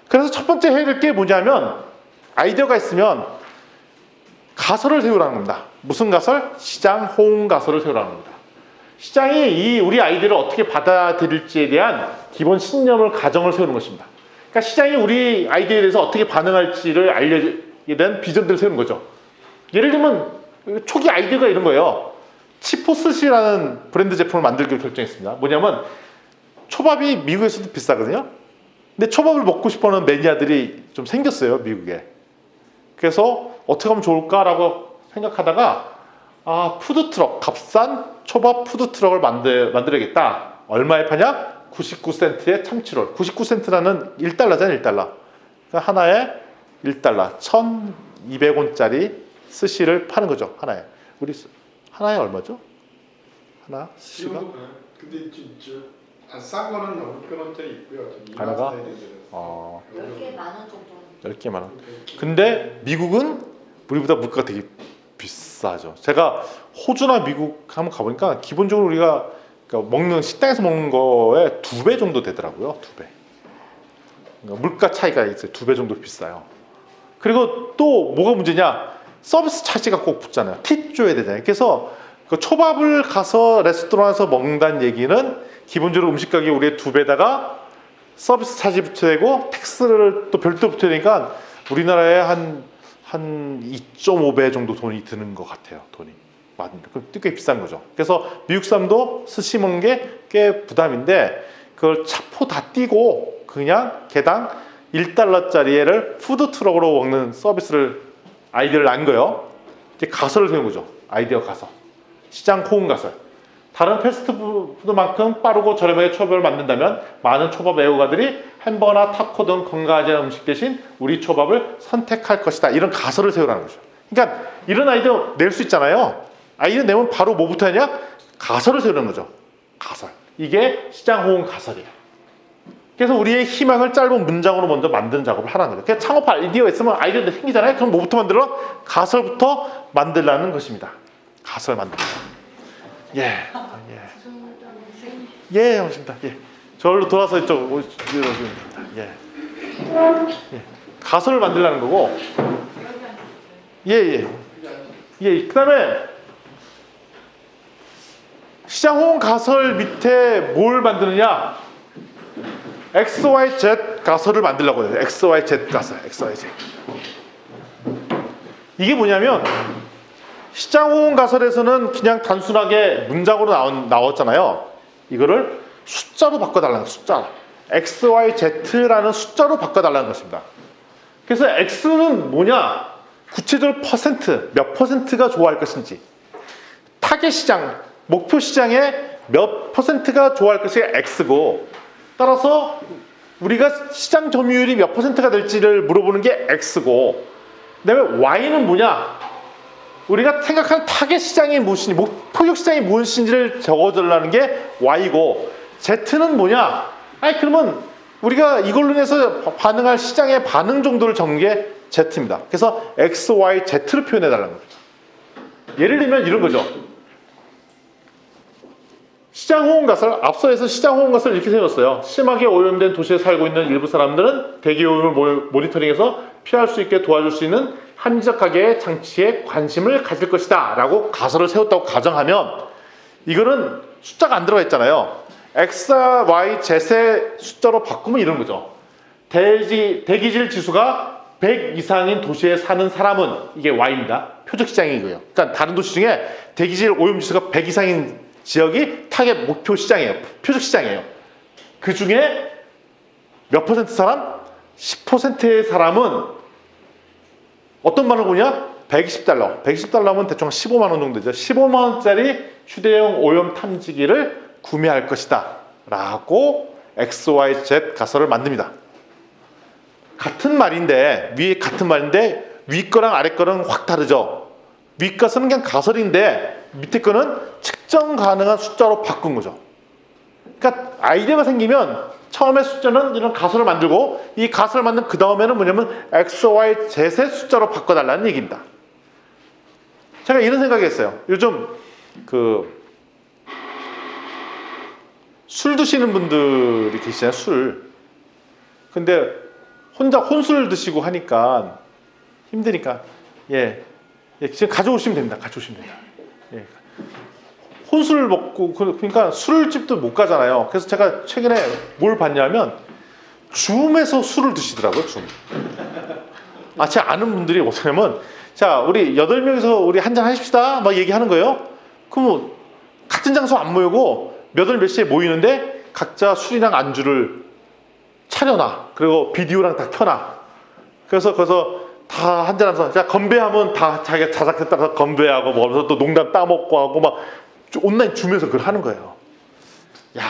그래서 첫 번째 해야 될 게 뭐냐면 아이디어가 있으면 가설을 세우라는 겁니다. 무슨 가설? 시장 호응 가설을 세우라는 겁니다. 시장이 우리 아이디어를 어떻게 받아들일지에 대한 기본 신념을 가정을 세우는 것입니다. 그러니까 시장이 우리 아이디어에 대해서 어떻게 반응할지를 알려주게 된 비전들을 세우는 거죠. 예를 들면 초기 아이디어가 이런 거예요. 치포스시라는 브랜드 제품을 만들기로 결정했습니다. 뭐냐면 초밥이 미국에서도 비싸거든요. 근데 초밥을 먹고 싶어하는 매니아들이 좀 생겼어요, 미국에. 그래서 어떻게 하면 좋을까라고 생각하다가 푸드트럭, 값싼 초밥 푸드트럭을 만들어야겠다. 얼마에 파냐? 99센트의 참치롤. 99센트라는 1달러잖아요, 1달러. 그러니까 하나에 1달러, 1,200원짜리 스시를 파는 거죠, 하나에. 하나에 얼마죠? 하나 스시가? 근데 진짜 싼 거는 600원짜리 있고요. 하나가? 10개 만 원 정도. 10개 만 원. 근데 미국은 우리보다 물가가 되게 비싸죠. 제가 호주나 미국 한번 가보니까 기본적으로 우리가 먹는 식당에서 먹는 거에 2배 정도 되더라고요. 2배. 그러니까 물가 차이가 있어요. 2배 정도 비싸요. 그리고 또 뭐가 문제냐? 서비스 차지가 꼭 붙잖아요. 팁 줘야 되잖아요. 그래서 그 초밥을 가서 레스토랑에서 먹는다는 얘기는 기본적으로 음식 가격이 우리의 2배다가 서비스 차지 붙여야 되고 텍스를 또 별도 붙여야 되니까 우리나라에 한 2.5배 정도 돈이 드는 것 같아요. 돈이. 맞습니다. 그럼 꽤 비싼 거죠. 그래서 미국 사람도 스시 먹는 게 꽤 부담인데 그걸 차포 다 띄고 그냥 개당 1달러짜리를 푸드트럭으로 먹는 서비스를 아이디어를 난 거예요. 이제 가설을 세운 거죠. 아이디어 가설. 시장 호응 가설. 다른 패스트푸드만큼 빠르고 저렴하게 초밥을 만든다면 많은 초밥 애호가들이 햄버거나 타코 등 건강하지 않은 음식 대신 우리 초밥을 선택할 것이다. 이런 가설을 세우라는 거죠. 그러니까 이런 아이디어 낼 수 있잖아요. 아이디어 내면 바로 뭐부터 하냐? 가설을 세우는 거죠. 가설. 이게 시장 호응 가설이에요. 그래서 우리의 희망을 짧은 문장으로 먼저 만드는 작업을 하라는 거죠. 그냥 창업 아이디어가 있으면 아이디어가 생기잖아요. 그럼 뭐부터 만들어? 가설부터 만들라는 것입니다. 가설 만들자. 예, 맞습니다. 예. 저로 돌아서 이쪽 오시면 됩니다. 예. 가설을 만들라는 거고. 예. 그다음에 시장 호응 가설 밑에 뭘 만드느냐? XYZ 가설을 만들려고 해요. XYZ 가설, XYZ. 이게 뭐냐면 시장 호응 가설에서는 그냥 단순하게 문장으로 나왔잖아요. 이거를 숫자로 바꿔달라는 거예요. 숫자. XYZ라는 숫자로 바꿔달라는 것입니다. 그래서 X는 뭐냐? 구체적으로 몇 퍼센트가 좋아할 것인지, 타겟 시장, 목표 시장에 몇 퍼센트가 좋아할 것이 X고, 따라서 우리가 시장 점유율이 몇 %가 될지를 물어보는 게 X고, 그다음에 Y는 뭐냐? 우리가 생각하는 타겟 시장이 무엇인지, 목표 시장이 무엇인지를 적어달라는 게 Y고, Z는 뭐냐? 아니 그러면 우리가 이걸로 인해서 반응할 시장의 반응 정도를 적는 게 Z입니다. 그래서 X, Y, Z를 표현해 달라는 거죠. 예를 들면 이런 거죠. 시장 호응가설, 앞서에서 시장 호응가설을 이렇게 세웠어요. 심하게 오염된 도시에 살고 있는 일부 사람들은 대기 오염을 모니터링해서 피할 수 있게 도와줄 수 있는 합리적 가계의 장치에 관심을 가질 것이다 라고 가설을 세웠다고 가정하면, 이거는 숫자가 안 들어가 있잖아요. X, Y, Z의 숫자로 바꾸면 이런 거죠. 대기질 지수가 100 이상인 도시에 사는 사람은, 이게 Y입니다. 표적 시장이고요. 그러니까 다른 도시 중에 대기질 오염 지수가 100 이상인 지역이 타겟 목표 시장이에요. 표적 시장이에요. 그 중에 몇 % 사람? 10%의 사람은 어떤 반응을 보냐? 120달러. 120달러면 대충 15만 원 정도 되죠. 15만 원짜리 휴대용 오염 탐지기를 구매할 것이다 라고 XYZ 가설을 만듭니다. 같은 말인데, 위 거랑 아래 거랑 확 다르죠. 위 것은 그냥 가설인데 밑에 거는 측정 가능한 숫자로 바꾼 거죠. 그러니까 아이디어가 생기면 처음에 숫자는 이런 가설을 만들고, 이 가설을 만든 그 다음에는 뭐냐면 X, Y, Z의 숫자로 바꿔달라는 얘기입니다. 제가 이런 생각했어요. 요즘 술 드시는 분들이 계시잖아요. 술. 근데 혼자 혼술 드시고 하니까 힘드니까 지금 가져오시면 됩니다. 예. 혼술 먹고, 그러니까 술집도 못 가잖아요. 그래서 제가 최근에 뭘 봤냐면 줌에서 술을 드시더라고요. 줌. 제가 아는 분들이 어떻냐면, 자, 우리 8명이서 우리 한잔 하십시다 막 얘기하는 거예요. 그럼 같은 장소 안 모이고 몇 시에 모이는데 각자 술이랑 안주를 차려놔. 그리고 비디오랑 다 켜놔. 그래서 다 한잔하면서, 자, 건배하면 다 자기가 자작에 따라서 건배하고 뭐 하면서 또 농담 따먹고 하고 막 온라인 줌에서 그걸 하는 거예요. 야,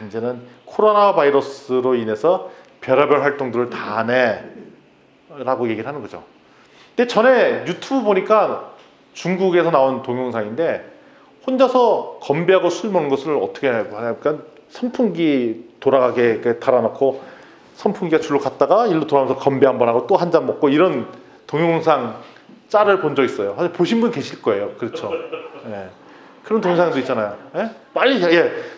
이제는 코로나 바이러스로 인해서 별의별 활동들을 다 하네 라고 얘기를 하는 거죠. 근데 전에 유튜브 보니까 중국에서 나온 동영상인데, 혼자서 건배하고 술 먹는 것을 어떻게 하냐니까 선풍기 돌아가게 달아놓고 선풍기가 줄로 갔다가 일로 돌아오면서 건배 한번 하고 또 한 잔 먹고, 이런 동영상 짤을 본 적 있어요. 보신 분 계실 거예요. 그렇죠. 예. 그런 동영상도 있잖아요. 예? 빨리,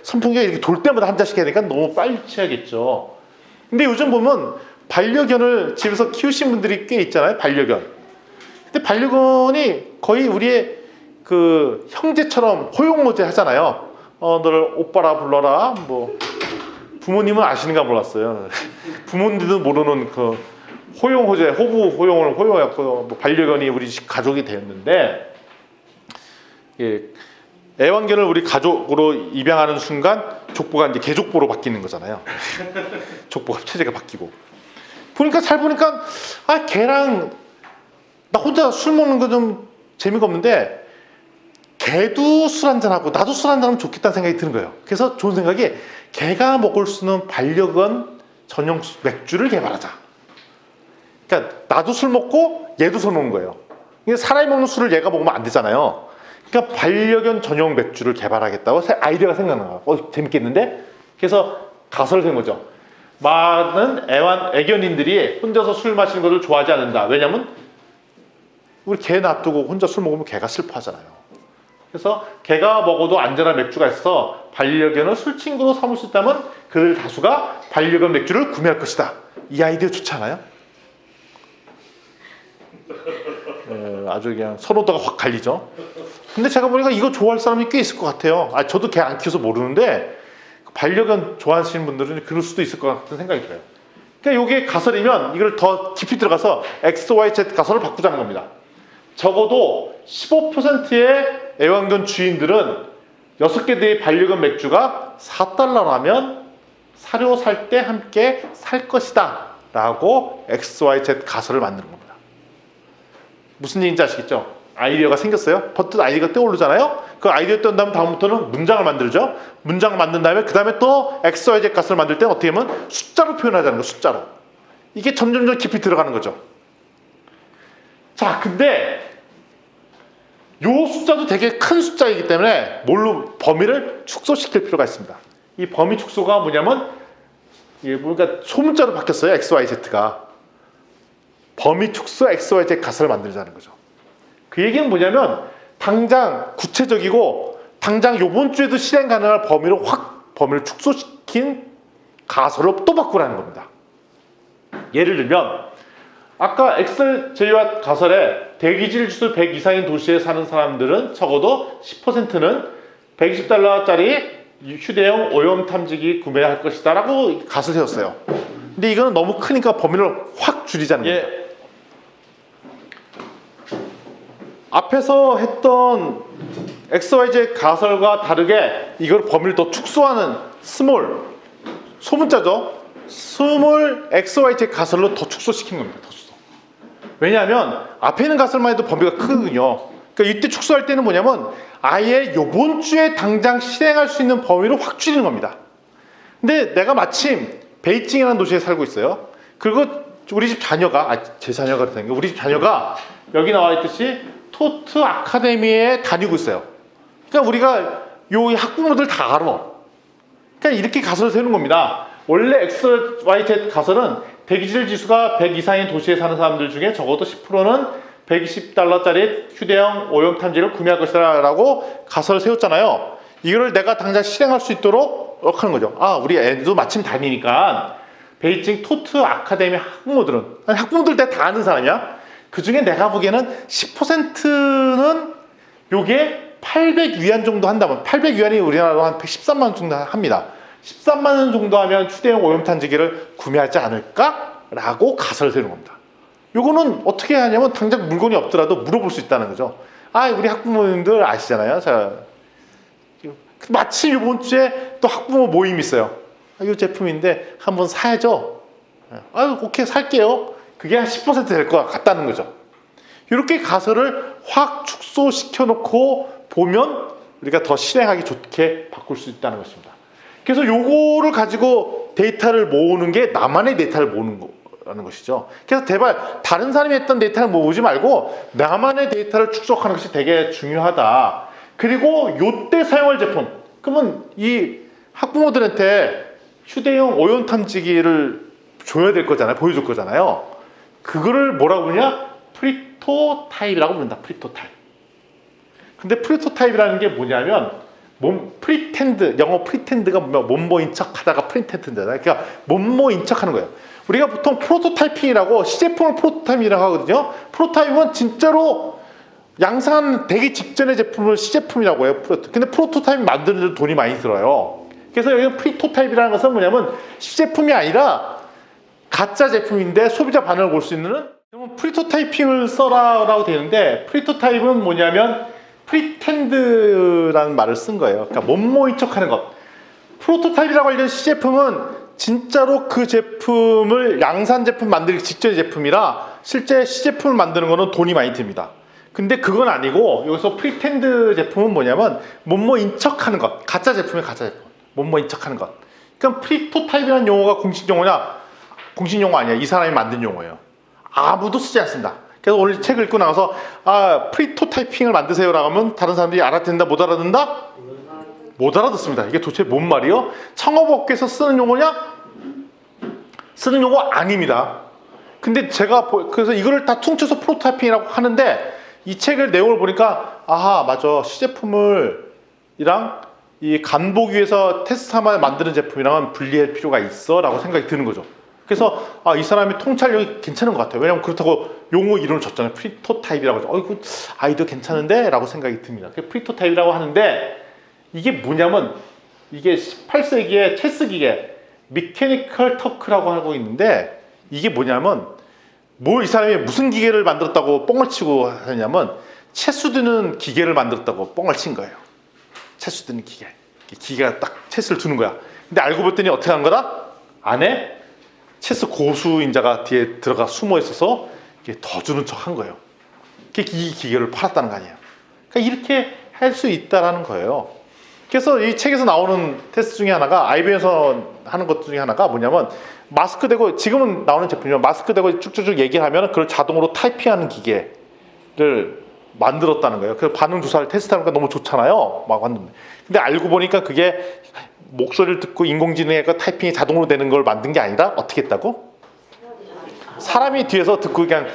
선풍기가 이렇게 돌 때마다 한 잔씩 해야 되니까 너무 빨리 취하겠죠. 근데 요즘 보면 반려견을 집에서 키우신 분들이 꽤 있잖아요. 반려견. 근데 반려견이 거의 우리의 그 형제처럼 호용모제 하잖아요. 너를 오빠라 불러라. 뭐 부모님은 아시는가 몰랐어요. 부모님들도 모르는 그 호용호제, 호부 호용을 호용해갖고 뭐 반려견이 우리 가족이 되었는데, 애완견을 우리 가족으로 입양하는 순간 족보가 이제 개족보로 바뀌는 거잖아요. 족보가 체제가 바뀌고. 잘 보니까 걔랑 나 혼자 술 먹는 거 좀 재미가 없는데, 걔도 술 한잔하고 나도 술 한잔하면 좋겠다는 생각이 드는 거예요. 그래서 좋은 생각이, 걔가 먹을 수 있는 반려견 전용 맥주를 개발하자. 그러니까 나도 술 먹고 얘도 술 먹는 거예요. 사람이 먹는 술을 얘가 먹으면 안 되잖아요. 그러니까 반려견 전용 맥주를 개발하겠다고 아이디어가 생각난 거예요. 재밌겠는데? 그래서 가설을 된 거죠. 많은 애견인들이 혼자서 술 마시는 것을 좋아하지 않는다. 왜냐면 우리 개 놔두고 혼자 술 먹으면 개가 슬퍼하잖아요. 그래서 개가 먹어도 안전한 맥주가 있어 반려견을 술친구로 삼을 수 있다면 그들 다수가 반려견 맥주를 구매할 것이다. 이 아이디어 좋지 않아요? 아주 그냥 선호도가 확 갈리죠. 근데 제가 보니까 이거 좋아할 사람이 꽤 있을 것 같아요. 저도 개 안 키워서 모르는데 반려견 좋아하시는 분들은 그럴 수도 있을 것 같은 생각이 들어요. 그러니까 이게 가설이면 이걸 더 깊이 들어가서 X, Y, Z 가설을 바꾸자는 겁니다. 적어도 15%의 애완견 주인들은 6개의 반려견 맥주가 4달러라면 사료 살 때 함께 살 것이다 라고 X, Y, Z 가설을 만드는 겁니다. 무슨 얘기인지 아시겠죠? 아이디어가 생겼어요. 버튼 아이디어가 떠오르잖아요. 그 아이디어 떠온 다음 다음부터는 문장을 만들죠. 문장을 만든 다음에 그 다음에 또 XYZ 값을 만들 때는 어떻게 하면 숫자로 표현하자는 거예요. 숫자로. 이게 점점점 깊이 들어가는 거죠. 자, 근데 요 숫자도 되게 큰 숫자이기 때문에 뭘로 범위를 축소시킬 필요가 있습니다. 이 범위 축소가 뭐냐면 이게 뭔가 소문자로 바뀌었어요. XYZ가. 범위 축소 XYZ 값을 만들자는 거죠. 그 얘기는 뭐냐면 당장 구체적이고 당장 요번 주에도 실행 가능한 범위를 축소시킨 가설로 또 바꾸라는 겁니다. 예를 들면 아까 XJ와 가설에 대기질 지수 100 이상인 도시에 사는 사람들은 적어도 10%는 120달러짜리 휴대용 오염 탐지기 구매할 것이다 라고 가설 세웠어요. 근데 이거는 너무 크니까 범위를 확 줄이자는 겁니다. 앞에서 했던 XYZ 가설과 다르게 이걸 범위를 더 축소하는 스몰, 소문자죠. 스몰 XYZ 가설로 더 축소시킨 겁니다. 더 축소. 왜냐하면 앞에 있는 가설만 해도 범위가 크거든요. 그러니까 이때 축소할 때는 뭐냐면 아예 요번 주에 당장 실행할 수 있는 범위를 확 줄이는 겁니다. 근데 내가 마침 베이징이라는 도시에 살고 있어요. 그리고 우리 집 자녀가, 제 자녀가 그렇다는 게 우리 집 자녀가 여기 나와 있듯이 토트 아카데미에 다니고 있어요. 그러니까 우리가 요 학부모들 다 알아. 그러니까 이렇게 가설을 세우는 겁니다. 원래 XYZ 가설은 대기질 지수가 100 이상인 도시에 사는 사람들 중에 적어도 10%는 120달러짜리 휴대용 오염 탐지기를 구매할 것이다 라고 가설을 세웠잖아요. 이거를 내가 당장 실행할 수 있도록 하는 거죠. 아, 우리 애도 마침 다니니까 베이징 토트 아카데미 학부모들은, 아니, 학부모들 다 아는 사람이야. 그 중에 내가 보기에는 10%는 요게 800위안 정도 한다면, 800위안이 우리나라로 한 13만 원 정도 합니다. 13만 원 정도 하면 휴대용 오염 탐지기를 구매하지 않을까라고 가설을 세우는 겁니다. 요거는 어떻게 하냐면 당장 물건이 없더라도 물어볼 수 있다는 거죠. 아, 우리 학부모님들 아시잖아요. 자, 마침 이번 주에 또 학부모 모임이 있어요. 아, 이 제품인데 한번 사야죠. 아, 오케이, 살게요. 그게 한 10% 될 것 같다는 거죠. 이렇게 가설을 확 축소시켜 놓고 보면 우리가 더 실행하기 좋게 바꿀 수 있다는 것입니다. 그래서 요거를 가지고 데이터를 모으는 게 나만의 데이터를 모으는 거라는 것이죠. 그래서 제발 다른 사람이 했던 데이터를 모으지 말고 나만의 데이터를 축소하는 것이 되게 중요하다. 그리고 요때 사용할 제품, 그러면 이 학부모들한테 휴대용 오염 탐지기를 줘야 될 거잖아요. 보여줄 거잖아요. 그거를 뭐라고 부르냐? 프리토타입이라고 부른다. 프리토타입. 근데 프리토타입이라는 게 뭐냐면 프리텐드, 영어 프리텐드가 몸모인 척 하다가 프리텐드잖아요. 그러니까 몸모인 척 하는 거예요. 우리가 보통 프로토타이핑이라고 시제품을 프로토타입이라고 하거든요. 프로토타입은 진짜로 양산되기 직전의 제품을 시제품이라고 해요. 근데 프로토타입 만드는 데 돈이 많이 들어요. 그래서 여기 프리토타입이라는 것은 뭐냐면 시제품이 아니라 가짜 제품인데 소비자 반응을 볼 수 있는, 그러면 프리토타이핑을 써라라고 되는데, 프리토타입은 뭐냐면 프리텐드라는 말을 쓴 거예요. 그러니까 몸모인 척하는 것. 프로토타입이라고 하는 시제품은 진짜로 그 제품을 양산 제품 만들기 직전의 제품이라 실제 시제품을 만드는 거는 돈이 많이 듭니다. 근데 그건 아니고 여기서 프리텐드 제품은 뭐냐면 몸모인 척하는 것. 가짜 제품이 가짜 제품. 몸모인 척하는 것. 그럼 프리토타입이라는 용어가 공식 용어냐? 공식 용어 아니야. 이 사람이 만든 용어예요. 아무도 쓰지 않습니다. 그래서 오늘 책을 읽고 나가서 프리토타이핑을 만드세요라고 하면 다른 사람들이 알아듣는다, 못 알아듣는다? 못 알아듣습니다. 이게 도대체 뭔 말이요? 창업업계에서 쓰는 용어냐? 쓰는 용어 아닙니다. 근데 제가 그래서 이거를 다 퉁쳐서 프로토타이핑이라고 하는데 이 책의 내용을 보니까 아하, 맞아. 시제품을 이랑 이 간보기 위해서 테스트하면 만드는 제품이랑은 분리할 필요가 있어 라고 생각이 드는 거죠. 그래서 이 사람이 통찰력이 괜찮은 것 같아요. 왜냐면 그렇다고 용어 이름을 줬잖아요. 프리토타입이라고 해서 이거 아이디어 괜찮은데? 라고 생각이 듭니다. 프리토타입이라고 하는데 이게 뭐냐면 이게 18세기의 체스 기계 미케니컬 터크라고 하고 있는데 이게 뭐냐면 이 사람이 무슨 기계를 만들었다고 뻥을 치고 하냐면 체스 두는 기계를 만들었다고 뻥을 친 거예요. 체스 두는 기계. 기계가 딱 체스를 두는 거야. 근데 알고 봤더니 어떻게 한 거다? 안에 체스 고수인자가 뒤에 들어가 숨어 있어서 이게 더 주는 척 한 거예요. 이 기계를 팔았다는 거 아니에요. 그러니까 이렇게 할 수 있다라는 거예요. 그래서 이 책에서 나오는 테스트 중에 하나가 IBM에서 하는 것 중에 하나가 뭐냐면 마스크 대고 지금은 나오는 제품이면 마스크 대고 쭉쭉쭉 얘기를 하면 그걸 자동으로 타이핑하는 기계를 만들었다는 거예요. 그래서 반응 조사를 테스트하니까 너무 좋잖아요. 막 왔는데. 근데 알고 보니까 그게 목소리를 듣고 인공지능의 타이핑이 자동으로 되는 걸 만든 게 아니라 어떻게 했다고? 사람이 뒤에서 듣고 그냥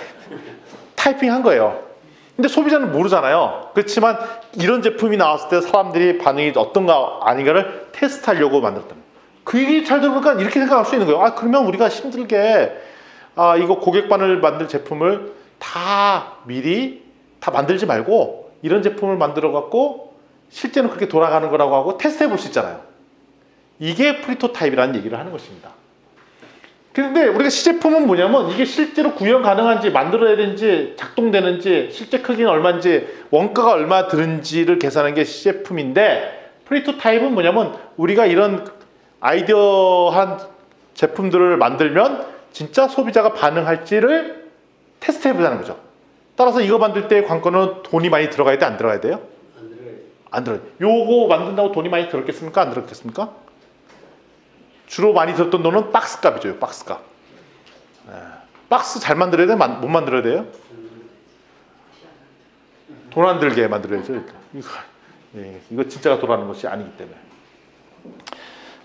타이핑한 거예요. 근데 소비자는 모르잖아요. 그렇지만 이런 제품이 나왔을 때 사람들이 반응이 어떤가 아닌가를 테스트하려고 만들었다. 그 얘기 잘 들으니까 이렇게 생각할 수 있는 거예요. 아, 그러면 우리가 힘들게 이거 고객반을 만들 제품을 다 미리 다 만들지 말고 이런 제품을 만들어 갖고 실제는 그렇게 돌아가는 거라고 하고 테스트해 볼 수 있잖아요. 이게 프로토타입이라는 얘기를 하는 것입니다. 그런데 우리가 시제품은 뭐냐면 이게 실제로 구현 가능한지 만들어야 되는지 작동되는지 실제 크기는 얼마인지 원가가 얼마 드는지를 계산하는 게 시제품인데 프로토타입은 뭐냐면 우리가 이런 아이디어한 제품들을 만들면 진짜 소비자가 반응할지를 테스트해 보자는 거죠. 따라서 이거 만들 때 관건은 돈이 많이 들어가야 돼, 안 들어가야 돼요? 안 들어가요. 요거 만든다고 돈이 많이 들었겠습니까? 안 들었겠습니까? 주로 많이 들었던 돈은 박스 값이죠. 박스 값. 박스 잘 만들어야 돼? 못 만들어야 돼요? 돈 안 들게 만들어야죠. 이거 진짜가 돌아가는 것이 아니기 때문에.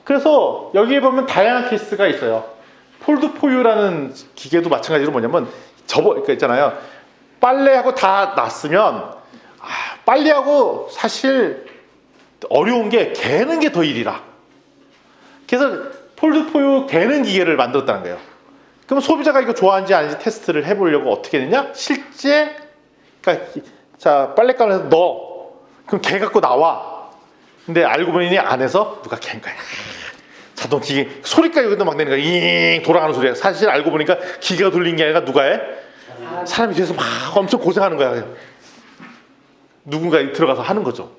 그래서 여기에 보면 다양한 케이스가 있어요. 폴드포유라는 기계도 마찬가지로 뭐냐면 그러니까 있잖아요. 빨래하고 다 놨으면 빨래하고 사실 어려운 게 개는 게 더 일이라. 그래서 폴드포유 개는 기계를 만들었다는 거예요. 그럼 소비자가 이거 좋아하는지 아닌지 테스트를 해보려고 어떻게 했느냐? 실제 그러니까 자 빨랫감에서 넣어. 그럼 개 갖고 나와. 근데 알고 보니 안에서 누가 개인 거야. 자동 기계 소리까지 여기도 막 내는 거야. 잉 돌아가는 소리야. 사실 알고 보니까 기계가 돌린 게 아니라 누가 해? 사람이 뒤에서 막 엄청 고생하는 거야. 누군가 들어가서 하는 거죠.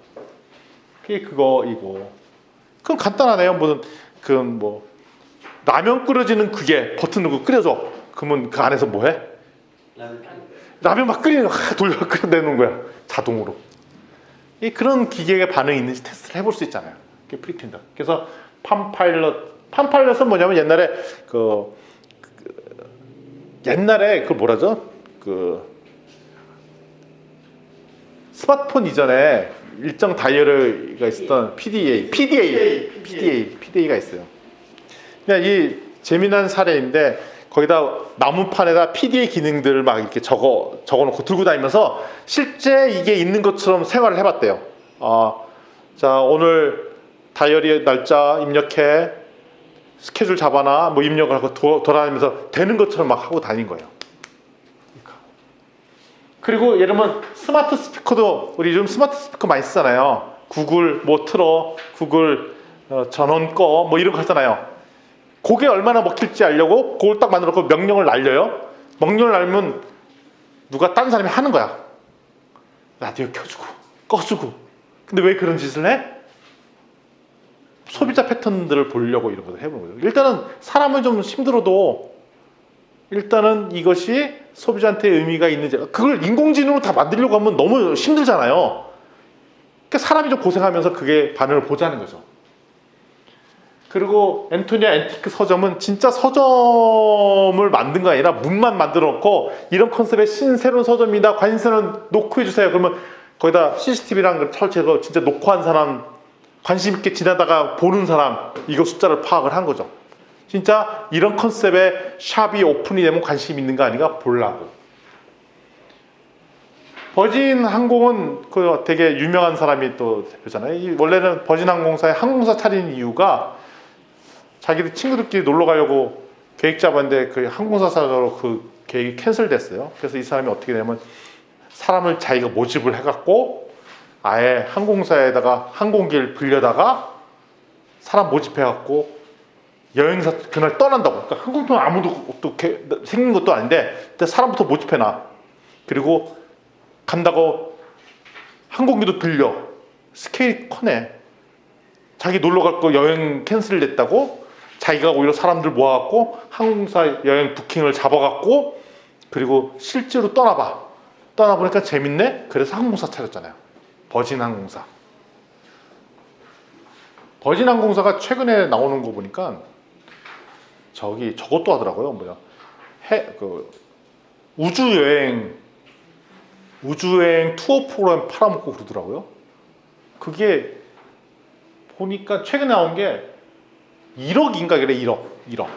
그게 이거. 그럼 간단하네요. 뭐 라면 끓여지는 그게 버튼 누르고 끓여줘. 그러면 그 안에서 뭐 해? 라면 막 돌려 끓여내는 거야. 자동으로. 그런 기계의 반응이 있는지 테스트를 해볼 수 있잖아요. 그게 프리틴더. 그래서 팜파일럿은 뭐냐면 옛날에 그 뭐라죠? 스마트폰 이전에 일정 다이얼가 있었던 PDA가 있어요. 그냥 이 재미난 사례인데 거기다 나무판에다 PDA 기능들을 막 이렇게 적어놓고 들고 다니면서 실제 이게 있는 것처럼 생활을 해봤대요. 자 오늘 다이어리 날짜 입력해 스케줄 잡아놔 뭐 입력을 하고 돌아다니면서 되는 것처럼 막 하고 다닌 거예요. 그리고 예를 들면 스마트 스피커도 우리 요즘 스마트 스피커 많이 쓰잖아요. 구글 뭐 틀어, 구글 전원 꺼 뭐 이런 거 하잖아요. 그게 얼마나 먹힐지 알려고 그걸 딱 만들어놓고 명령을 날려요. 명령을 날면 누가 다른 사람이 하는 거야. 라디오 켜주고 꺼주고. 근데 왜 그런 짓을 해? 소비자 패턴들을 보려고 이런 것을 해보는 거죠. 일단은 사람은 좀 힘들어도 일단은 이것이 소비자한테 의미가 있는지 그걸 인공지능으로 다 만들려고 하면 너무 힘들잖아요. 그러니까 사람이 좀 고생하면서 그게 반응을 보자는 거죠. 그리고 앤토니아 앤티크 서점은 진짜 서점을 만든 거 아니라 문만 만들어 놓고 이런 컨셉의 신새로운 서점이다. 관심사는 놓고 해주세요. 그러면 거기다 CCTV랑 걸 설치해서 진짜 놓고 한 사람 관심 있게 지나다가 보는 사람 이거 숫자를 파악을 한 거죠. 진짜 이런 컨셉의 샵이 오픈이 되면 관심 있는 거 아닌가 보려고. 버진 항공은 그 되게 유명한 사람이 또 대표잖아요. 원래는 버진 항공사에 항공사 차린 이유가 자기들 친구들끼리 놀러 가려고 계획 잡았는데 그 항공사 사고로 그 계획이 캔슬됐어요. 그래서 이 사람이 어떻게 되냐면 사람을 자기가 모집을 해갖고 아예 항공사에다가 항공기를 빌려다가 사람 모집해갖고 여행사 그날 떠난다고. 그러니까 항공편 아무도 또 생긴 것도 아닌데 사람부터 모집해놔. 그리고 간다고 항공기도 빌려. 스케일이 커네. 자기 놀러 갈 거 여행 캔슬 됐다고 자기가 오히려 사람들 모아갖고 항공사 여행 부킹을 잡아갖고 그리고 실제로 떠나봐. 떠나 보니까 재밌네. 그래서 항공사 차렸잖아요. 버진 항공사. 버진 항공사가 최근에 나오는 거 보니까 저것도 하더라고요. 뭐야? 우주여행 투어 프로그램 팔아먹고 그러더라고요. 그게 보니까 최근에 나온 게 1억인가 그래. 1억.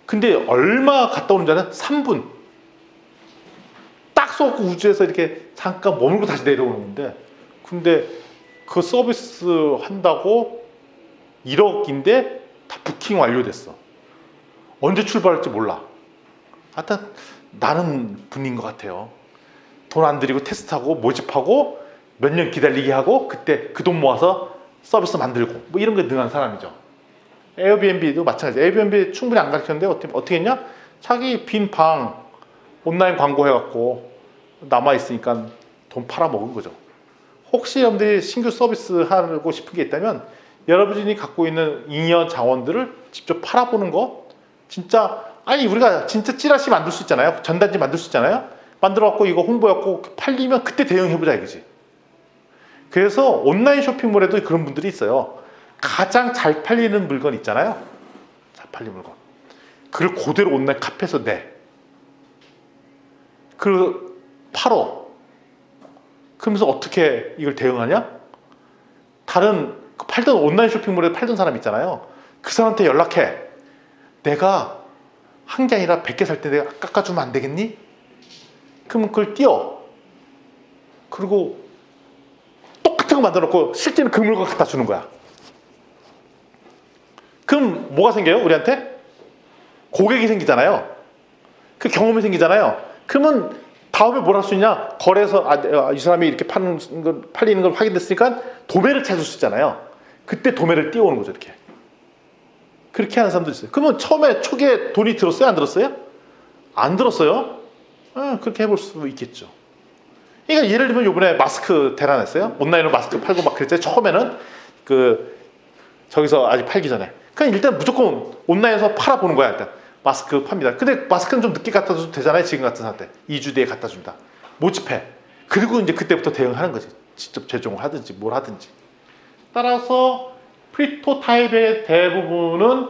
근데 얼마 갔다 오는 줄 아냐? 3분. 딱 쏘고 우주에서 이렇게 잠깐 머물고 다시 내려오는데, 근데 그 서비스 한다고 1억인데 다 부킹 완료됐어. 언제 출발할지 몰라. 하여튼 나는 분인 것 같아요. 돈 안 들이고 테스트하고 모집하고 몇 년 기다리게 하고 그때 그 돈 모아서 서비스 만들고 뭐 이런 게 능한 사람이죠. 에어비앤비도 마찬가지. 에어비앤비 충분히 안 가르쳤는데 어떻게 했냐? 자기 빈 방 온라인 광고 해갖고 남아있으니까 돈 팔아먹은 거죠. 혹시 여러분들이 신규 서비스 하고 싶은 게 있다면 여러분이 갖고 있는 잉여 자원들을 직접 팔아보는 거, 진짜 아니 우리가 진짜 찌라시 만들 수 있잖아요. 전단지 만들 수 있잖아요. 만들어갖고 이거 홍보해갖고 팔리면 그때 대응해보자 이거지. 그래서 온라인 쇼핑몰에도 그런 분들이 있어요. 가장 잘 팔리는 물건 있잖아요. 잘 팔리는 물건. 그걸 그대로 온라인 카페에서 내. 그리고 팔어. 그러면서 어떻게 이걸 대응하냐? 다른 팔던 온라인 쇼핑몰에 팔던 사람 있잖아요. 그 사람한테 연락해. 내가 한 게 아니라 100개 살 때 내가 깎아주면 안 되겠니? 그러면 그걸 띄워. 그리고 똑같은 거 만들어 놓고 실제는 그 물건 갖다 주는 거야. 그럼 뭐가 생겨요? 우리한테? 고객이 생기잖아요. 그 경험이 생기잖아요. 그러면 다음에 뭘 할 수 있냐? 거래소, 이 사람이 이렇게 팔리는 걸 확인됐으니까 도매를 찾을 수 있잖아요. 그때 도매를 띄워오는 거죠, 이렇게. 그렇게 하는 사람도 있어요. 그러면 초기에 돈이 들었어요? 안 들었어요? 안 들었어요? 그렇게 해볼 수 있겠죠. 그러니까 예를 들면 요번에 마스크 대란했어요. 온라인으로 마스크 팔고 막 그랬잖아요. 처음에는 저기서 아직 팔기 전에. 그냥 일단 무조건 온라인에서 팔아보는 거야, 일단. 마스크 팝니다. 근데 마스크는 좀 늦게 갖다 줘도 되잖아요. 지금 같은 상태. 2주 뒤에 갖다 준다. 모집해. 그리고 이제 그때부터 대응하는 거지. 직접 제종을 하든지 뭘 하든지. 따라서 프리토타입의 대부분은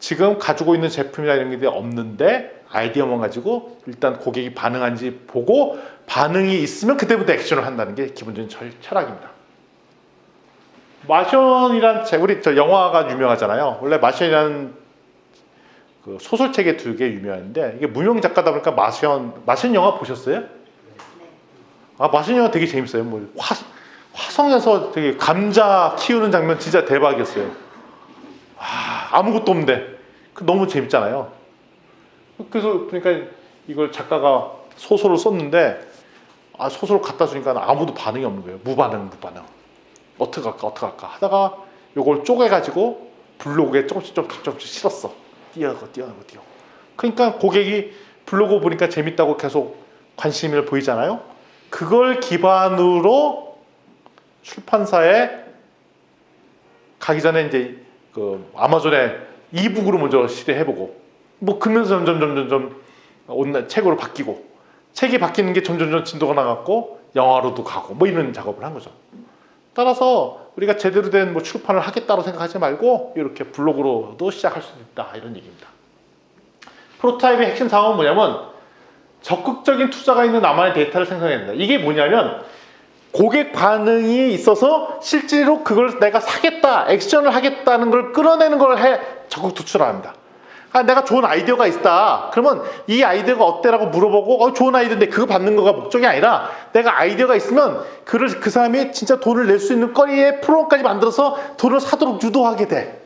지금 가지고 있는 제품이나 이런 게 없는데 아이디어만 가지고 일단 고객이 반응한지 보고 반응이 있으면 그때부터 액션을 한다는 게 기본적인 철학입니다. 마션이란 책, 우리 영화가 유명하잖아요. 원래 마션이라는 그 소설책의 2개 유명한데 이게 무명 작가다 보니까 마션 영화 보셨어요? 마션 영화 되게 재밌어요. 뭐 화성에서 되게 감자 키우는 장면 진짜 대박이었어요. 아무것도 없는데 너무 재밌잖아요. 그래서 그러니까 이걸 작가가 소설을 썼는데 소설을 갖다 주니까 아무도 반응이 없는 거예요. 무반응. 어떻게 할까 하다가 이걸 쪼개가지고 블로그에 조금씩 실었어. 띄어고. 그러니까 고객이 블로그 보니까 재밌다고 계속 관심을 보이잖아요. 그걸 기반으로 출판사에 가기 전에 이제 그 아마존에 이북으로 먼저 실행해보고 뭐 그러면서 점점 온라인 책으로 바뀌고 책이 바뀌는 게 점점 진도가 나갔고 영화로도 가고 뭐 이런 작업을 한 거죠. 따라서 우리가 제대로 된 뭐 출판을 하겠다고 생각하지 말고 이렇게 블로그로도 시작할 수도 있다 이런 얘기입니다. 프로토타입의 핵심 사항은 뭐냐면 적극적인 투자가 있는 나만의 데이터를 생성해낸다. 이게 뭐냐면 고객 반응이 있어서 실제로 그걸 내가 사겠다, 액션을 하겠다는 걸 끌어내는 걸 적극 투출합니다. 내가 좋은 아이디어가 있다. 그러면 이 아이디어가 어때라고 물어보고 좋은 아이디어인데 그거 받는 거가 목적이 아니라 내가 아이디어가 있으면 그 사람이 진짜 돈을 낼 수 있는 거리의 프로그램까지 만들어서 돈을 사도록 유도하게 돼.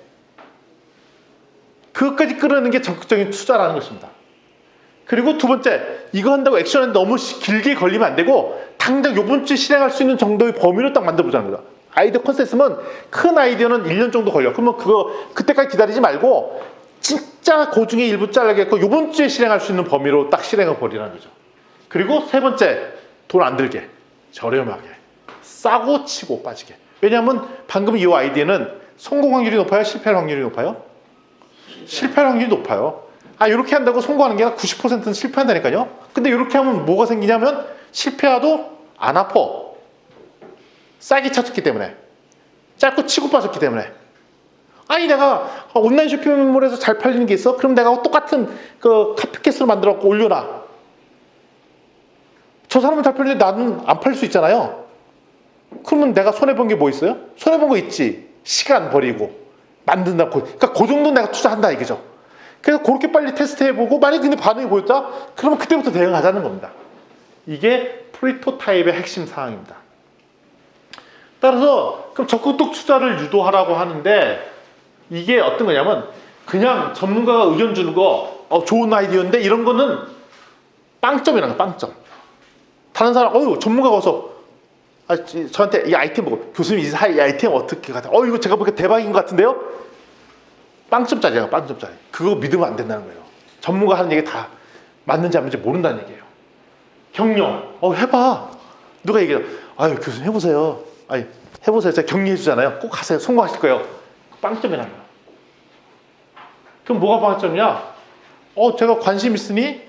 그것까지 끌어내는 게 적극적인 투자라는 것입니다. 그리고 두 번째, 이거 한다고 액션에 너무 길게 걸리면 안 되고 당장 요번 주에 실행할 수 있는 정도의 범위를 딱 만들어보자는 거다. 아이디어 컨셉은 큰 아이디어는 1년 정도 걸려. 그러면 그때까지 기다리지 말고 진짜 그 중에 일부 잘라겠고 요번 주에 실행할 수 있는 범위로 딱 실행해 버리라는 거죠. 그리고 세 번째, 돈 안 들게, 저렴하게, 싸고 치고 빠지게. 왜냐하면 방금 이 아이디어는 성공 확률이 높아요? 실패할 확률이 높아요? 실패할 확률이 높아요. 이렇게 한다고 성공하는 게 아니라 90%는 실패한다니까요. 근데 이렇게 하면 뭐가 생기냐면 실패해도 안 아파. 싸게 찾았기 때문에. 짧고 치고 빠졌기 때문에. 아니 내가 온라인 쇼핑몰에서 잘 팔리는 게 있어? 그럼 내가 똑같은 그 카피캣으로 만들어갖고 올려놔. 저 사람은 잘 팔리는데 나는 안 팔 수 있잖아요. 그러면 내가 손해본 게 뭐 있어요? 손해본 거 있지. 시간 버리고 만든다고. 그러니까 그 정도 내가 투자한다 이거죠. 그래서 그렇게 빨리 테스트해보고 만약에 근데 반응이 보였다? 그러면 그때부터 대응하자는 겁니다. 이게 프로토타입의 핵심 사항입니다. 따라서 그럼 적극적 투자를 유도하라고 하는데 이게 어떤 거냐면 그냥 전문가가 의견 주는 거 좋은 아이디어인데 이런 거는 빵점이라는 거야. 빵점. 다른 사람 전문가가 와서 저한테 이 아이템 보고 교수님 이 아이템 어떻게 같아? 이거 제가 보기에 대박인 것 같은데요? 빵점짜리야. 빵점짜리. 그거 믿으면 안 된다는 거예요. 전문가 하는 얘기 다 맞는지 안 맞는지 모른다는 얘기예요. 격려. 해봐. 누가 얘기해요. 교수님 해보세요. 해보세요. 제가 격려해 주잖아요. 꼭 하세요. 성공하실 거예요. 빵점이라는 거야. 그럼 뭐가 빵점이냐? 제가 관심 있으니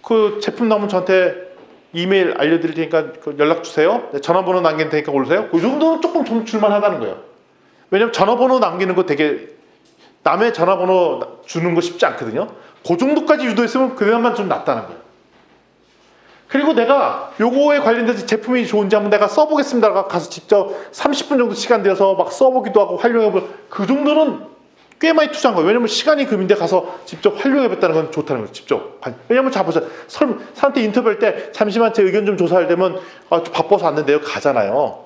그 제품 나오면 저한테 이메일 알려드릴 테니까 연락 주세요. 전화번호 남길 테니까 오세요. 그 정도는 조금 좀 줄만하다는 거예요. 왜냐면 전화번호 남기는 거 되게 남의 전화번호 주는 거 쉽지 않거든요. 그 정도까지 유도했으면 그나마 좀 낫다는 거예요. 그리고 내가 요거에 관련돼서 제품이 좋은지 한번 내가 써보겠습니다. 가서 직접 30분 정도 시간 들여서 막 써보기도 하고 활용해보고 그 정도는 꽤 많이 투자한 거예요. 왜냐면 시간이 금인데 가서 직접 활용해봤다는 건 좋다는 거예요. 직접. 왜냐면 자보세요. 사람한테 인터뷰할 때 잠시만 제 의견 좀 조사할 때면 좀 바빠서 왔는데요. 가잖아요.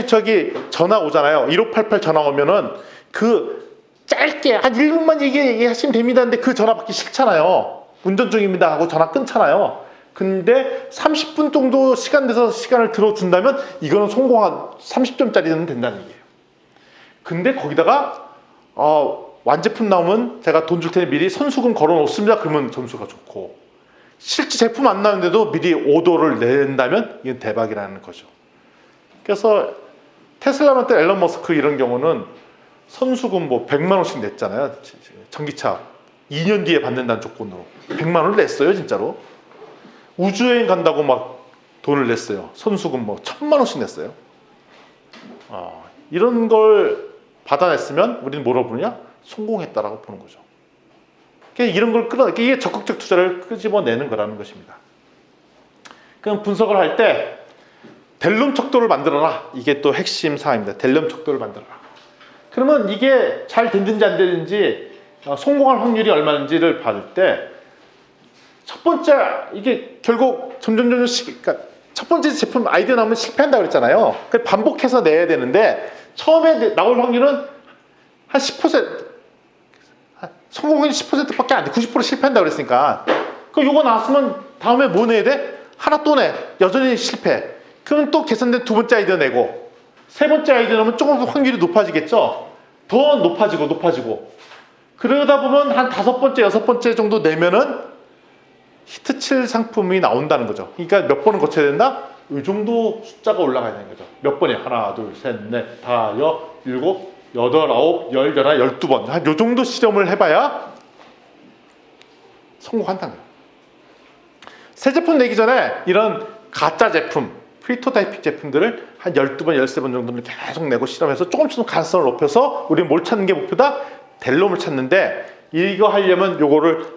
저기 전화 오잖아요. 1588 전화 오면은 그 짧게 한 1분만 얘기하시면 됩니다. 근데 그 전화 받기 싫잖아요. 운전 중입니다 하고 전화 끊잖아요. 근데 30분 정도 시간 내서 시간을 들어준다면 이거는 성공한 30점짜리는 된다는 얘기예요. 근데 거기다가 완제품 나오면 제가 돈 줄 테니 미리 선수금 걸어 놓습니다. 그러면 점수가 좋고 실제 제품 안 나오는데도 미리 오더를 낸다면 이건 대박이라는 거죠. 그래서 테슬라한테 앨런 머스크 이런 경우는 선수금 100만 원씩 냈잖아요. 전기차 2년 뒤에 받는다는 조건으로 100만 원을 냈어요. 진짜로. 우주여행 간다고 막 돈을 냈어요. 선수금 1000만 원씩 냈어요. 이런 걸 받아냈으면 우리는 뭐라고 부르냐? 성공했다라고 보는 거죠. 그러니까 이런 걸 이게 적극적 투자를 끄집어내는 거라는 것입니다. 그럼 분석을 할 때 델럼 척도를 만들어라. 이게 또 핵심 사항입니다. 델럼 척도를 만들어라. 그러면 이게 잘 됐는지 안 됐는지 성공할 확률이 얼마인지를 받을 때 첫 번째 이게 결국 점점 그러니까 첫 번째 제품 아이디어 나오면 실패한다고 그랬잖아요. 반복해서 내야 되는데 처음에 나올 확률은 한 10% 성공률이 10%밖에 안 돼. 90% 실패한다고 그랬으니까 그럼 요거 나왔으면 다음에 뭐 내야 돼? 하나 또 내. 여전히 실패. 그럼 또 개선된 두 번째 아이디어 내고 세 번째 아이디어 나오면 조금 더 확률이 높아지겠죠. 더 높아지고 그러다 보면 한 5번째 6번째 정도 내면은 히트칠 상품이 나온다는 거죠. 그러니까 몇 번은 거쳐야 된다? 이 정도 숫자가 올라가야 되는 거죠. 몇 번이야? 하나, 둘, 셋, 넷, 다, 일곱, 여덟, 아홉, 열, 열한, 12번. 한 요 정도 실험을 해봐야 성공한다는 거예요. 새 제품 내기 전에 이런 가짜 제품, 프로토타입 제품들을 한 12번, 13번 정도는 계속 내고 실험해서 조금씩 가능성을 높여서 우리는 뭘 찾는 게 목표다? 델럼을 찾는데 이거 하려면 요거를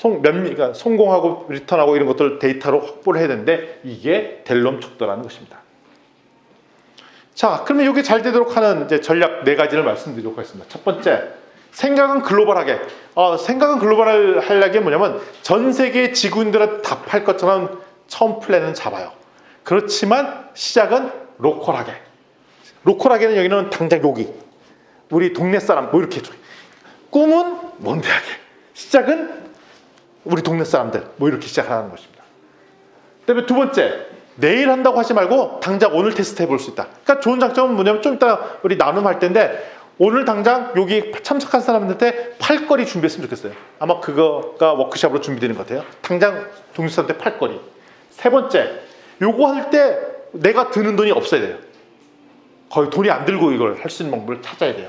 그러니까 성공하고 리턴하고 이런 것들 데이터로 확보를 해야 되는데 이게 델럼 척도라는 것입니다. 자, 그러면 이게 잘 되도록 하는 이제 전략 4가지를 말씀드리도록 하겠습니다. 첫 번째, 생각은 글로벌하게. 생각은 글로벌하게 뭐냐면 전 세계 지구인들은 다 팔 것처럼 처음 플랜은 잡아요. 그렇지만 시작은 로컬하게. 로컬하게는 여기는 당장 여기 우리 동네 사람 이렇게 꿈은 먼데하게. 시작은 우리 동네 사람들 이렇게 시작하는 것입니다. 그다음에 두 번째, 내일 한다고 하지 말고 당장 오늘 테스트 해볼 수 있다. 그러니까 좋은 장점은 뭐냐면 좀 이따 우리 나눔할 텐데 오늘 당장 여기 참석한 사람들한테 팔거리 준비했으면 좋겠어요. 아마 그거가 워크숍으로 준비되는 것 같아요. 당장 동네 사람한테 팔거리. 세 번째, 요거 할 때 내가 드는 돈이 없어야 돼요. 거의 돈이 안 들고 이걸 할 수 있는 방법을 찾아야 돼요.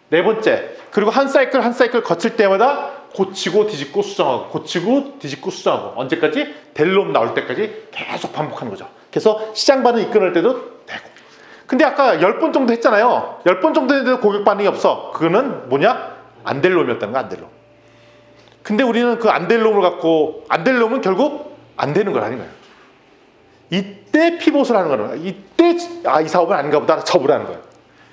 네 번째, 그리고 한 사이클 거칠 때마다 고치고 뒤집고 수정하고 고치고 뒤집고 수정하고 언제까지? 델롬 나올 때까지 계속 반복하는 거죠. 그래서 시장 반응 이끌어낼 때도 되고. 근데 아까 10번 정도 했잖아요. 10번 정도 했는데도 고객 반응이 없어. 그거는 뭐냐? 안 될 놈이었다는 거야, 안 될 놈. 근데 우리는 그 안 될 놈을 갖고 안 될 놈은 결국 안 되는 거라는 거예요. 이때 피봇을 하는 거예요. 이때 이 사업은 아닌가 보다 접으라는 거예요.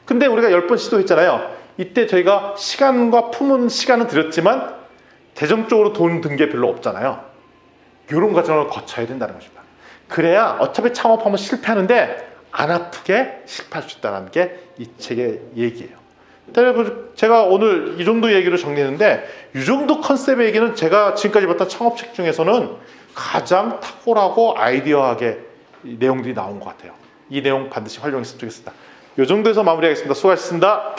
근데 우리가 10번 시도했잖아요. 이때 저희가 시간과 품은 시간은 들였지만 재정적으로 돈 든 게 별로 없잖아요. 이런 과정을 거쳐야 된다는 것입니다. 그래야 어차피 창업하면 실패하는데 안 아프게 실패할 수 있다는 게 이 책의 얘기예요. 제가 오늘 이 정도 얘기를 정리했는데 이 정도 컨셉의 얘기는 제가 지금까지 봤던 창업책 중에서는 가장 탁월하고 아이디어하게 이 내용들이 나온 것 같아요. 이 내용 반드시 활용했으면 좋겠습니다. 이 정도에서 마무리하겠습니다. 수고하셨습니다.